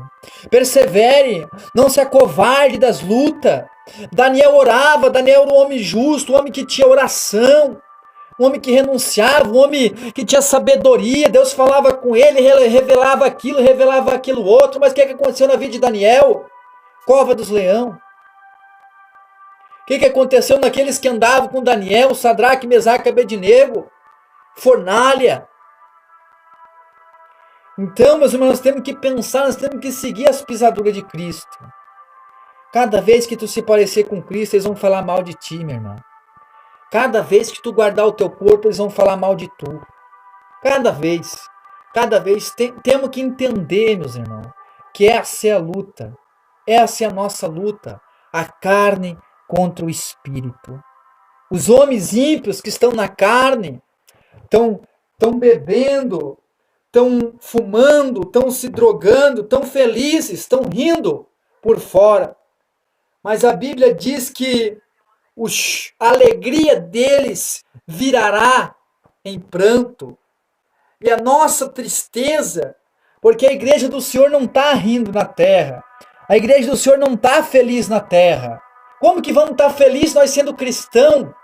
Persevere, não se acovarde das lutas. Daniel orava, Daniel era um homem justo, um homem que tinha oração, um homem que renunciava, um homem que tinha sabedoria. Deus falava com ele, revelava aquilo outro. Mas o que aconteceu na vida de Daniel? Cova dos leões. O que aconteceu naqueles que andavam com Daniel, Sadraque, Mesaque e Abednego? Fornalha. Então, meus irmãos, nós temos que pensar, nós temos que seguir as pisaduras de Cristo. Cada vez que tu se parecer com Cristo, eles vão falar mal de ti, meu irmão. Cada vez que tu guardar o teu corpo, eles vão falar mal de tu. Cada vez. Temos que entender, meus irmãos, que essa é a luta. Essa é a nossa luta. A carne contra o espírito. Os homens ímpios que estão na carne, estão bebendo, estão fumando, estão se drogando, estão felizes, estão rindo por fora. Mas a Bíblia diz que a alegria deles virará em pranto. E a nossa tristeza, porque a igreja do Senhor não está rindo na terra. A igreja do Senhor não está feliz na terra. Como que vamos estar felizes nós sendo cristão?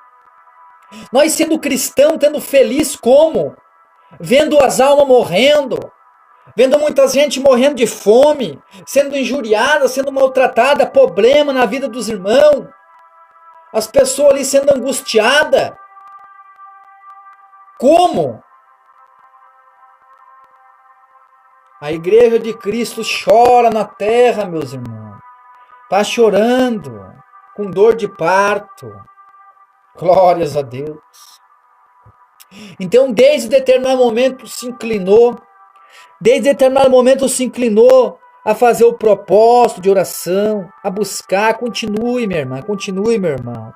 Nós sendo cristão, tendo feliz como? Vendo as almas morrendo, vendo muita gente morrendo de fome, sendo injuriada, sendo maltratada, problema na vida dos irmãos, as pessoas ali sendo angustiadas. Como? A igreja de Cristo chora na terra, meus irmãos. Está chorando, com dor de parto. Glórias a Deus. Então, desde determinado momento, se inclinou a fazer o propósito de oração, a buscar. Continue, minha irmã, continue, meu irmão.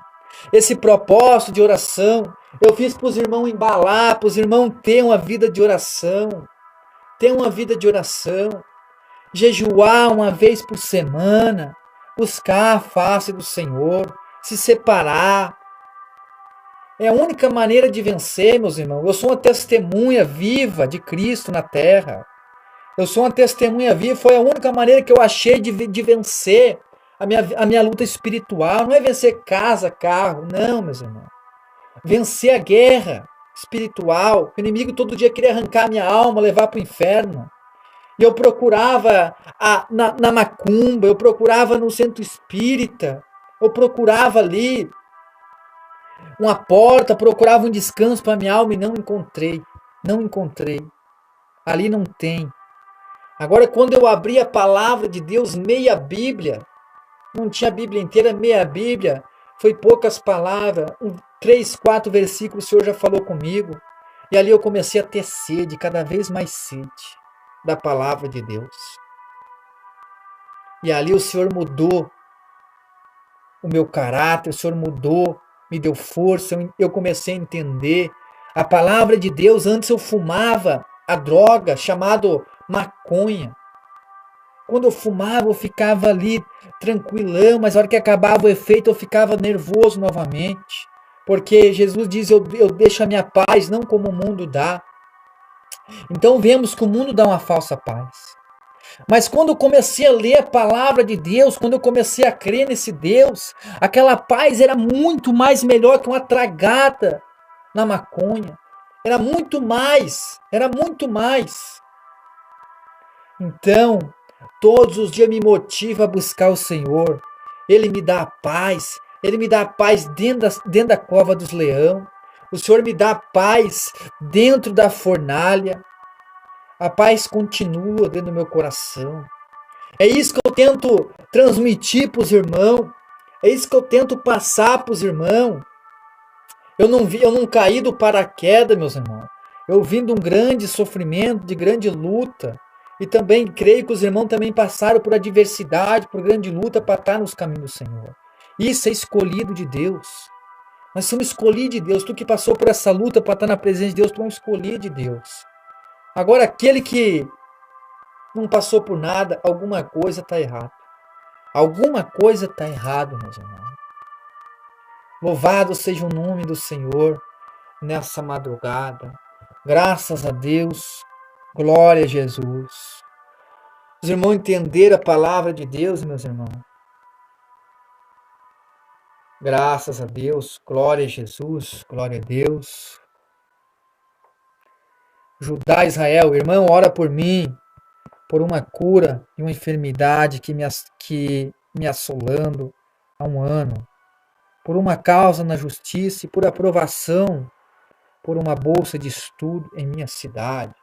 Esse propósito de oração, eu fiz para os irmãos embalar, para os irmãos ter uma vida de oração, jejuar uma vez por semana, buscar a face do Senhor, se separar. É a única maneira de vencer, meus irmãos. Eu sou uma testemunha viva de Cristo na terra. Eu sou uma testemunha viva. Foi a única maneira que eu achei de vencer a minha luta espiritual. Não é vencer casa, carro. Não, meus irmãos. Vencer a guerra espiritual. O inimigo todo dia queria arrancar a minha alma, levar para o inferno. E eu procurava na macumba, eu procurava no centro espírita, eu procurava ali uma porta, procurava um descanso para minha alma e não encontrei. Não encontrei. Ali não tem. Agora, quando eu abri a palavra de Deus, meia Bíblia, não tinha a Bíblia inteira, meia Bíblia, foi poucas palavras, 3, 4 versículos, o Senhor já falou comigo. E ali eu comecei a ter sede, cada vez mais sede da palavra de Deus. E ali o Senhor mudou o meu caráter, o Senhor mudou, me deu força, eu comecei a entender. A palavra de Deus, antes eu fumava a droga chamado maconha. Quando eu fumava, eu ficava ali tranquilão, mas na hora que acabava o efeito, eu ficava nervoso novamente. Porque Jesus diz, eu deixo a minha paz, não como o mundo dá. Então vemos que o mundo dá uma falsa paz. Mas quando eu comecei a ler a palavra de Deus, quando eu comecei a crer nesse Deus, aquela paz era muito mais melhor que uma tragada na maconha. Era muito mais, era muito mais. Então, todos os dias me motiva a buscar o Senhor. Ele me dá a paz, Ele me dá a paz dentro da cova dos leões. O Senhor me dá a paz dentro da fornalha. A paz continua dentro do meu coração. É isso que eu tento transmitir para os irmãos. É isso que eu tento passar para os irmãos. Eu não caí do paraquedas, meus irmãos. Eu vim de um grande sofrimento, de grande luta. E também creio que os irmãos também passaram por adversidade, por grande luta para estar nos caminhos do Senhor. Isso é escolhido de Deus. Nós somos escolhidos de Deus. Tu que passou por essa luta para estar na presença de Deus, tu é um escolhido de Deus. Agora, aquele que não passou por nada, alguma coisa está errado. Alguma coisa está errado, meus irmãos. Louvado seja o nome do Senhor nessa madrugada. Graças a Deus. Glória a Jesus. Os irmãos entenderam a palavra de Deus, meus irmãos. Graças a Deus. Glória a Jesus. Glória a Deus. Judá, Israel, irmão, ora por mim, por uma cura de uma enfermidade que me assolando há um ano, por uma causa na justiça e por aprovação, por uma bolsa de estudo em minha cidade.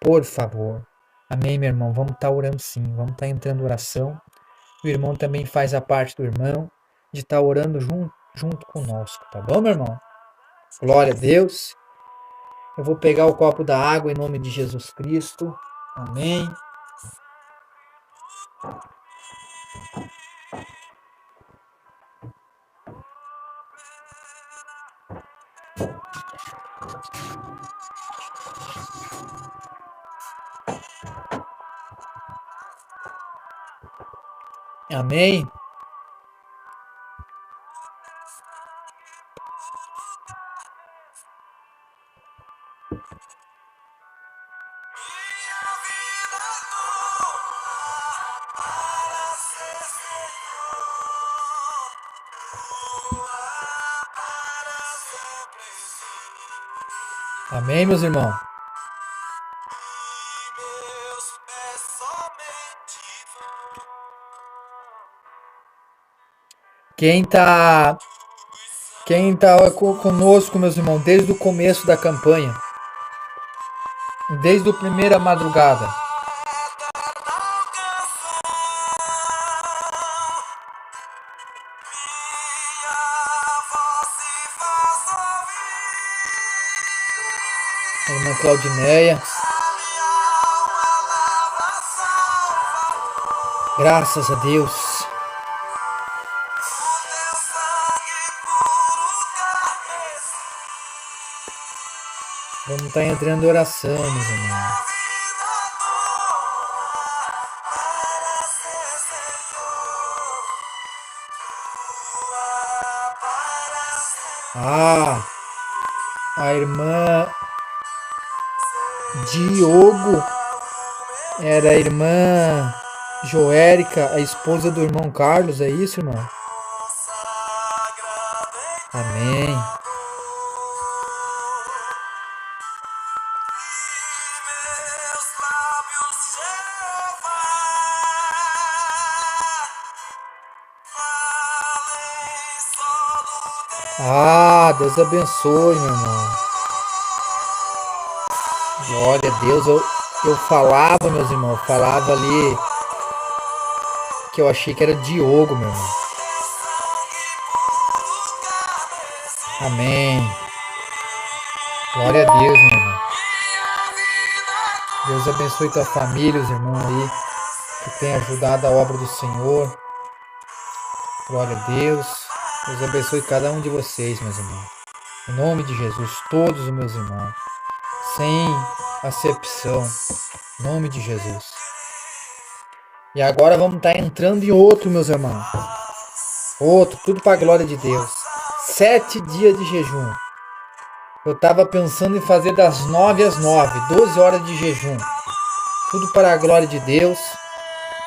Por favor. Amém, meu irmão? Vamos estar orando sim, vamos estar entrando em oração. O irmão também faz a parte do irmão de estar orando junto conosco, tá bom, meu irmão? Glória a Deus. Eu vou pegar o copo da água em nome de Jesus Cristo. Amém. Amém. Amém, meus irmãos. Quem tá conosco, meus irmãos, desde o começo da campanha, desde a primeira madrugada. irmã Claudineia. Graças a Deus. Vamos estar entrando em oração, meus irmãos. A irmã Diogo era a irmã Joérica, a esposa do irmão Carlos, é isso, irmão? Amém. Deus abençoe, meu irmão. Glória a Deus. Eu falava, meus irmãos, falava ali que eu achei que era Diogo, meu irmão. Amém. Glória a Deus, meu irmão. Deus abençoe tua família, os irmãos aí que tem ajudado a obra do Senhor. Glória a Deus. Deus abençoe cada um de vocês, meus irmãos. Em nome de Jesus, todos os meus irmãos. Sem acepção. Em nome de Jesus. E agora vamos estar entrando em outro, meus irmãos. Outro, tudo para a glória de Deus. 7 dias de jejum. Eu estava pensando em fazer das 9 às 9, 12 horas de jejum. Tudo para a glória de Deus.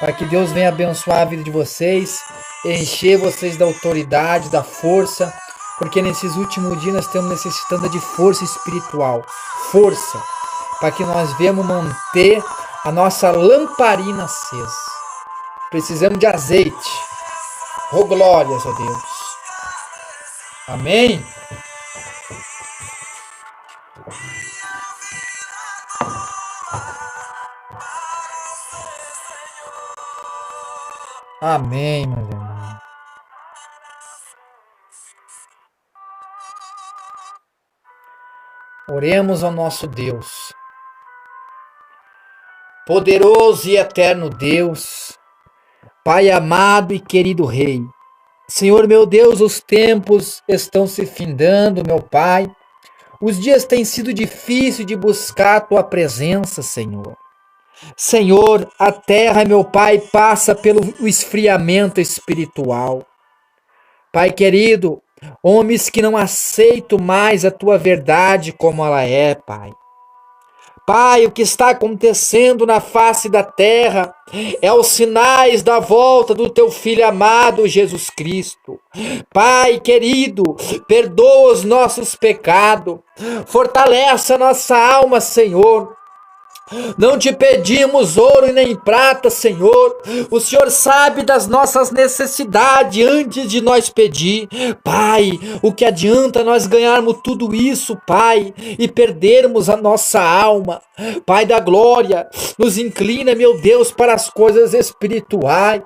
Para que Deus venha abençoar a vida de vocês. Encher vocês da autoridade, da força. Porque nesses últimos dias nós estamos necessitando de força espiritual. Força. Para que nós venhamos manter a nossa lamparina acesa. Precisamos de azeite. Oh, glórias a Deus. Amém? Amém, meus irmãos. Oremos ao nosso Deus. Poderoso e eterno Deus, Pai amado e querido Rei. Senhor meu Deus, os tempos estão se findando, meu Pai. Os dias têm sido difíceis de buscar a Tua presença, Senhor. Senhor, a terra, meu Pai, passa pelo esfriamento espiritual. Pai querido, homens que não aceitam mais a Tua verdade como ela é, Pai. Pai, o que está acontecendo na face da terra é os sinais da volta do Teu Filho amado, Jesus Cristo. Pai querido, perdoa os nossos pecados, fortalece a nossa alma, Senhor. Não te pedimos ouro e nem prata, Senhor. O Senhor sabe das nossas necessidades antes de nós pedir. Pai, o que adianta nós ganharmos tudo isso, Pai, e perdermos a nossa alma? Pai da glória, nos inclina, meu Deus, para as coisas espirituais,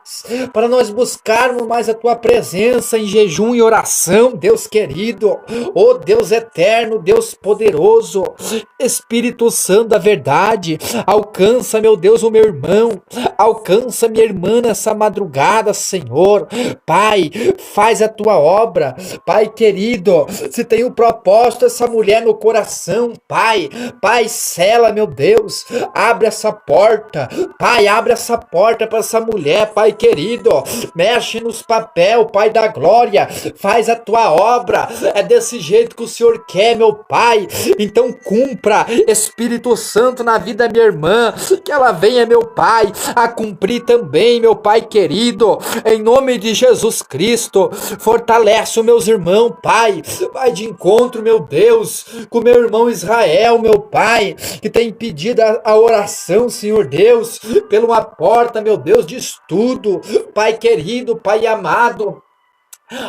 para nós buscarmos mais a Tua presença em jejum e oração, Deus querido. Oh Deus eterno, Deus poderoso, Espírito Santo da verdade, alcança, meu Deus, o meu irmão, alcança minha irmã nessa madrugada, Senhor. Pai, faz a Tua obra, Pai querido, se tem um propósito essa mulher no coração, Pai, sela, meu Deus, abre essa porta, Pai, abre essa porta para essa mulher, Pai querido, mexe nos papel, Pai da glória, faz a Tua obra, é desse jeito que o Senhor quer, meu Pai, então cumpra, Espírito Santo, na vida da minha irmã, que ela venha, meu Pai, a cumprir também, meu Pai querido, em nome de Jesus Cristo. Fortalece os meus irmãos, Pai, vai de encontro, meu Deus, com meu irmão Israel, meu Pai, que tem pedido a oração, Senhor Deus, pela uma porta, meu Deus, de estudo, Pai querido, Pai amado.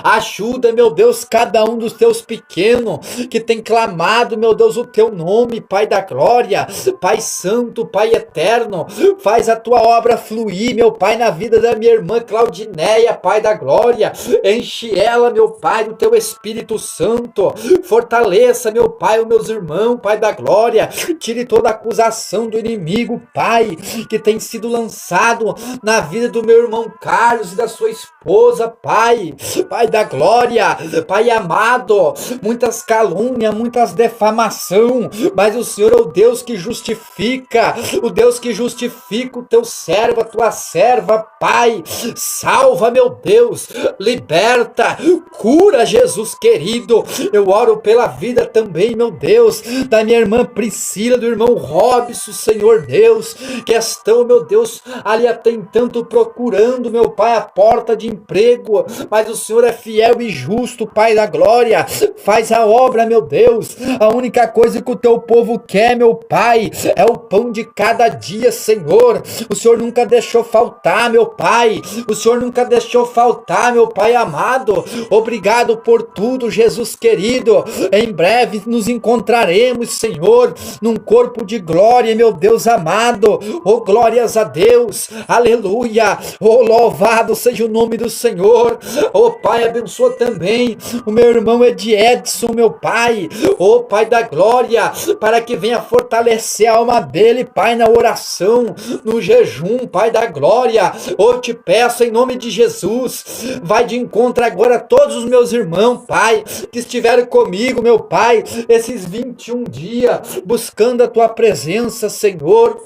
Ajuda, meu Deus, cada um dos teus pequenos que tem clamado, meu Deus, o teu nome, Pai da glória, Pai santo, Pai eterno. Faz a tua obra fluir, meu Pai, na vida da minha irmã Claudineia, Pai da glória. Enche ela, meu Pai, do teu Espírito Santo. Fortaleça, meu Pai, os meus irmãos, Pai da glória. Tire toda acusação do inimigo, Pai, que tem sido lançado na vida do meu irmão Carlos e da sua esposa, Pai. Pai da glória, Pai amado, muitas calúnias, muitas defamação, mas o Senhor é o Deus que justifica, o Deus que justifica o teu servo, a tua serva, Pai. Salva, meu Deus, liberta, cura, Jesus querido. Eu oro pela vida também, meu Deus, da minha irmã Priscila, do irmão Robson, Senhor Deus, que estão, meu Deus, ali atentando, procurando, meu Pai, a porta de emprego, mas o Senhor é fiel e justo, Pai da glória. Faz a obra, meu Deus. A única coisa que o teu povo quer, meu Pai, é o pão de cada dia, Senhor. O Senhor nunca deixou faltar, meu Pai. O Senhor nunca deixou faltar, meu Pai amado. Obrigado por tudo, Jesus querido. Em breve nos encontraremos, Senhor, num corpo de glória, meu Deus amado. Oh, glórias a Deus. Aleluia. Oh, louvado seja o nome do Senhor. Oh, Pai, abençoa também o meu irmão Edson, meu Pai. Oh, Pai da glória, para que venha fortalecer a alma dele, Pai, na oração, no jejum, Pai da glória. Oh, te peço em nome de Jesus, vai de encontro agora a todos os meus irmãos, Pai, que estiveram comigo, meu Pai, esses 21 dias, buscando a tua presença, Senhor.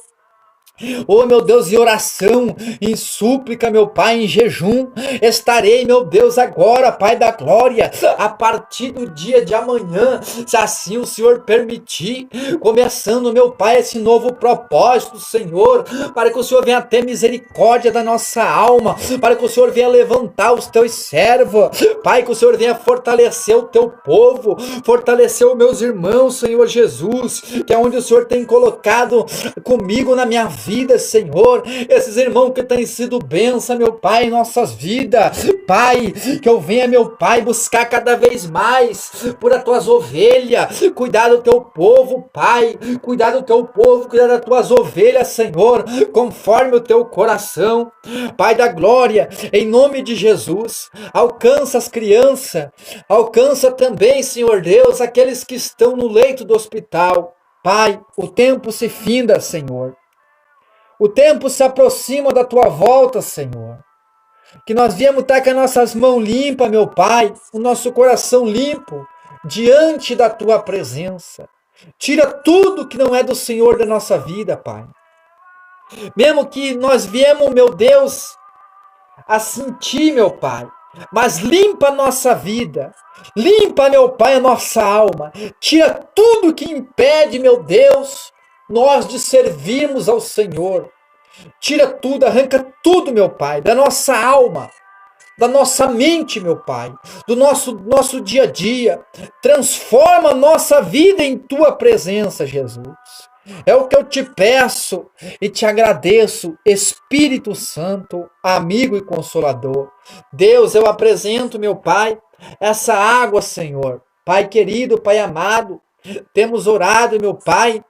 Oh, meu Deus, em oração, em súplica, meu Pai, em jejum, estarei, meu Deus, agora, Pai da glória, a partir do dia de amanhã, se assim o Senhor permitir, começando, meu Pai, esse novo propósito, Senhor, para que o Senhor venha ter misericórdia da nossa alma, para que o Senhor venha levantar os teus servos, Pai, que o Senhor venha fortalecer o teu povo, fortalecer os meus irmãos, Senhor Jesus, que é onde o Senhor tem colocado comigo na minha vida, Senhor, esses irmãos que têm sido bênção, meu Pai, em nossas vidas, Pai, que eu venha, meu Pai, buscar cada vez mais por as tuas ovelhas, cuidar do teu povo, Pai, cuidar do teu povo, cuidar das tuas ovelhas, Senhor, conforme o teu coração, Pai da glória, em nome de Jesus, alcança as crianças, alcança também, Senhor Deus, aqueles que estão no leito do hospital, Pai, o tempo se finda, Senhor. O tempo se aproxima da tua volta, Senhor. Que nós viemos estar com as nossas mãos limpas, meu Pai, o nosso coração limpo, diante da tua presença. Tira tudo que não é do Senhor da nossa vida, Pai. Mesmo que nós viemos, meu Deus, a sentir, meu Pai, mas limpa a nossa vida. Limpa, meu Pai, a nossa alma. Tira tudo que impede, meu Deus, nós de servirmos ao Senhor. Tira tudo, arranca tudo, meu Pai, da nossa alma, da nossa mente, meu Pai, do nosso dia a dia. Transforma a nossa vida em tua presença, Jesus. É o que eu te peço e te agradeço, Espírito Santo, amigo e consolador. Deus, eu apresento, meu Pai, essa água, Senhor. Pai querido, Pai amado, temos orado, meu Pai,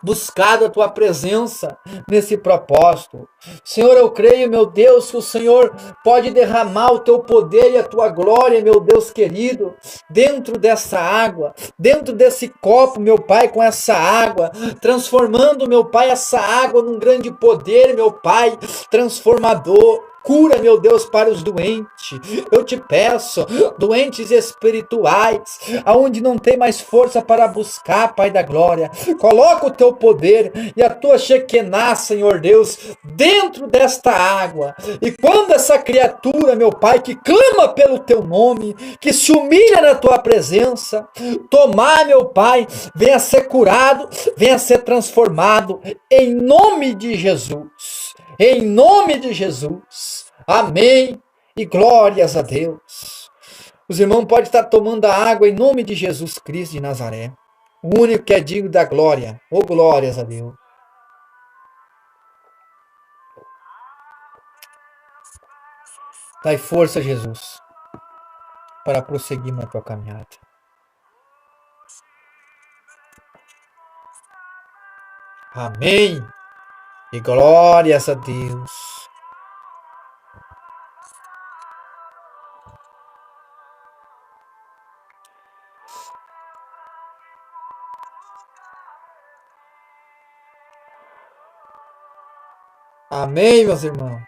buscado a tua presença nesse propósito. Senhor, eu creio, meu Deus, que o Senhor pode derramar o teu poder e a tua glória, meu Deus querido, dentro dessa água, dentro desse copo, meu Pai, com essa água, transformando, meu Pai, essa água num grande poder, meu Pai, transformador. Cura, meu Deus, para os doentes. Eu te peço, doentes espirituais, aonde não tem mais força para buscar, Pai da glória. Coloca o teu poder e a tua Shekinah, Senhor Deus, dentro desta água. E quando essa criatura, meu Pai, que clama pelo teu nome, que se humilha na tua presença, tomar, meu Pai, venha ser curado, venha ser transformado, em nome de Jesus. Em nome de Jesus. Amém. E glórias a Deus. Os irmãos podem estar tomando a água em nome de Jesus Cristo de Nazaré. O único que é digno da glória. Oh, glórias a Deus. Dai força, Jesus. para prosseguir na tua caminhada. Amém. E glórias a Deus. Amém, meus irmãos.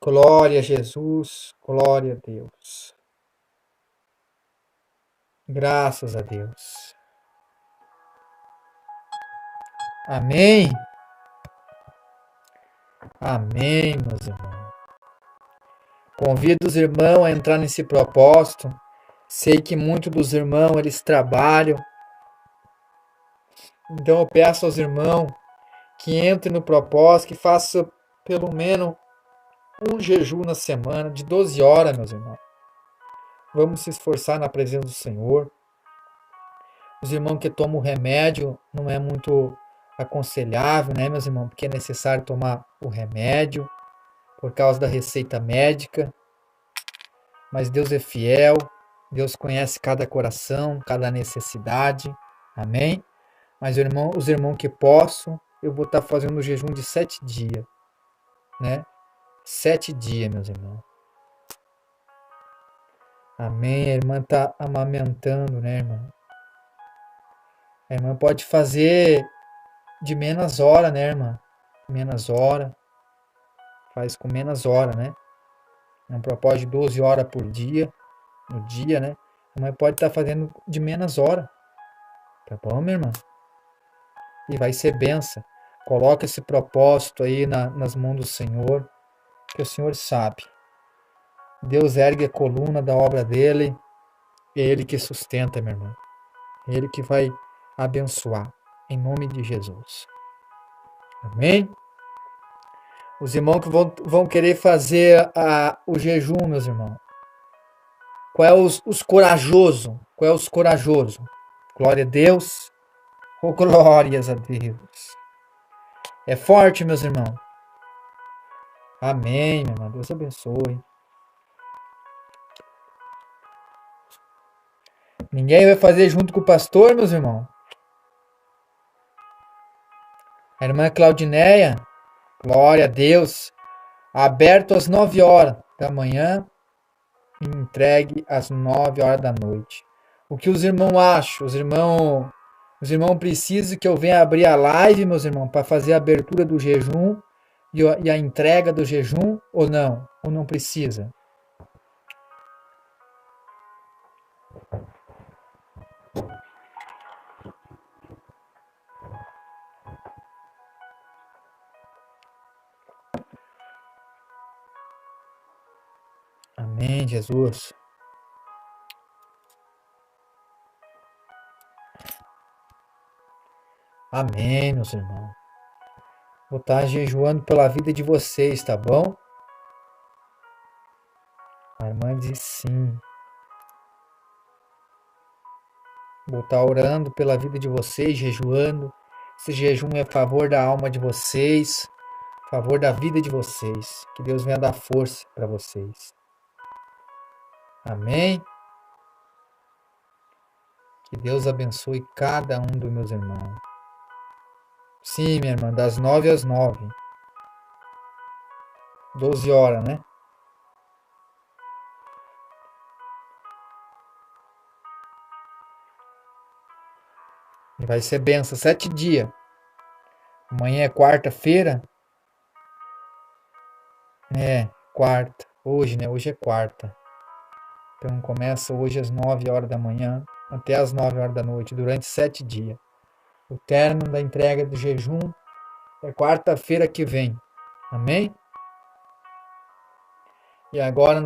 Glória a Jesus. Glória a Deus. Graças a Deus. Amém. Amém, meus irmãos. Convido os irmãos a entrar nesse propósito. Sei que muitos dos irmãos, eles trabalham. Então eu peço aos irmãos que entrem no propósito, que façam pelo menos um jejum na semana de 12 horas, meus irmãos. Vamos se esforçar na presença do Senhor. Os irmãos que tomam o remédio não é muito aconselhável, né, meus irmãos? Porque é necessário tomar o remédio por causa da receita médica. Mas Deus é fiel, Deus conhece cada coração, cada necessidade. Amém? Mas os irmãos que possam, eu vou estar fazendo um jejum de 7 dias, né? 7 dias, meus irmãos. Amém. A irmã está amamentando, né, irmã? A irmã pode fazer de menos hora, né, irmã? Menos hora. Faz com menos hora, né? Um propósito de 12 horas por dia, no dia, né? A irmã pode estar fazendo de menos hora. Tá bom, minha irmã? E vai ser benção. Coloca esse propósito aí nas mãos do Senhor, que o Senhor sabe. Deus ergue a coluna da obra dele, é ele que sustenta, meu irmão. É ele que vai abençoar, em nome de Jesus. Amém? Os irmãos que vão querer fazer o jejum, meus irmãos. Qual é os corajosos? Qual é os corajosos? Glória a Deus. Oh, glórias a Deus. É forte, meus irmãos. Amém, meu irmão. Deus abençoe. Ninguém vai fazer junto com o pastor, meus irmãos? A irmã Claudineia, glória a Deus. Aberto às 9 horas da manhã e entregue às 9 horas da noite. O que os irmãos acham? Os irmãos precisam que eu venha abrir a live, meus irmãos, para fazer a abertura do jejum e a entrega do jejum ou não? Ou não precisa? Amém, Jesus. Amém, meus irmãos. Vou estar jejuando pela vida de vocês, tá bom? A irmã disse sim. Vou estar orando pela vida de vocês, jejuando. Esse jejum é a favor da alma de vocês, a favor da vida de vocês. Que Deus venha dar força para vocês. Amém? Que Deus abençoe cada um dos meus irmãos. Sim, minha irmã, das 9 às 9. 12 horas, né? E vai ser benção, 7 dias. Amanhã é quarta-feira. É, quarta. Hoje, né? Hoje é quarta. Então começa hoje às 9 horas da manhã até às 9 horas da noite, durante 7 dias. O término da entrega do jejum é quarta-feira que vem. Amém? E agora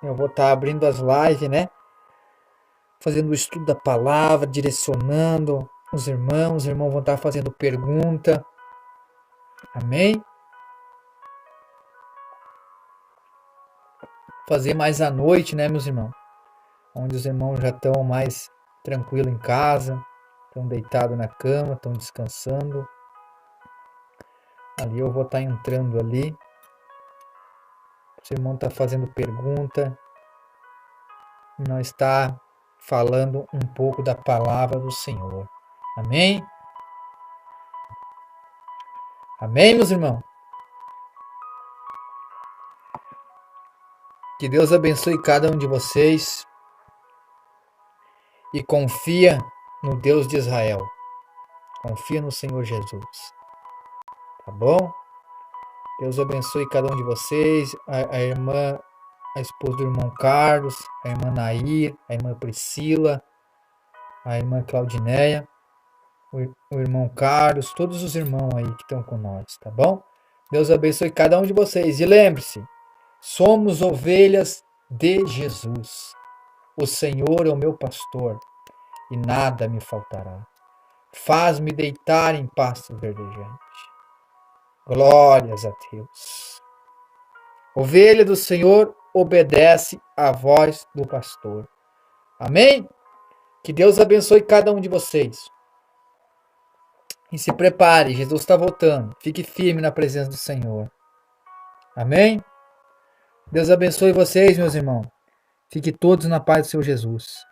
eu vou estar abrindo as lives, né? Fazendo o estudo da palavra, direcionando os irmãos vão estar fazendo pergunta. Amém? Fazer mais à noite, né, meus irmãos? Onde os irmãos já estão mais tranquilos em casa, estão deitados na cama, estão descansando. Ali eu vou estar entrando ali. Seu irmão está fazendo pergunta. Nós está falando um pouco da palavra do Senhor. Amém? Amém, meus irmãos? Que Deus abençoe cada um de vocês e confia no Deus de Israel. Confia no Senhor Jesus. Tá bom? Deus abençoe cada um de vocês, a irmã, a esposa do irmão Carlos, a irmã Nair, a irmã Priscila, a irmã Claudineia, o irmão Carlos, todos os irmãos aí que estão com nós, tá bom? Deus abençoe cada um de vocês. E lembre-se, somos ovelhas de Jesus. O Senhor é o meu pastor e nada me faltará. Faz-me deitar em pastos verdejantes. Glórias a Deus. Ovelha do Senhor obedece à voz do pastor. Amém? Que Deus abençoe cada um de vocês. E se prepare, Jesus está voltando. Fique firme na presença do Senhor. Amém? Deus abençoe vocês, meus irmãos. Fiquem todos na paz do Senhor Jesus.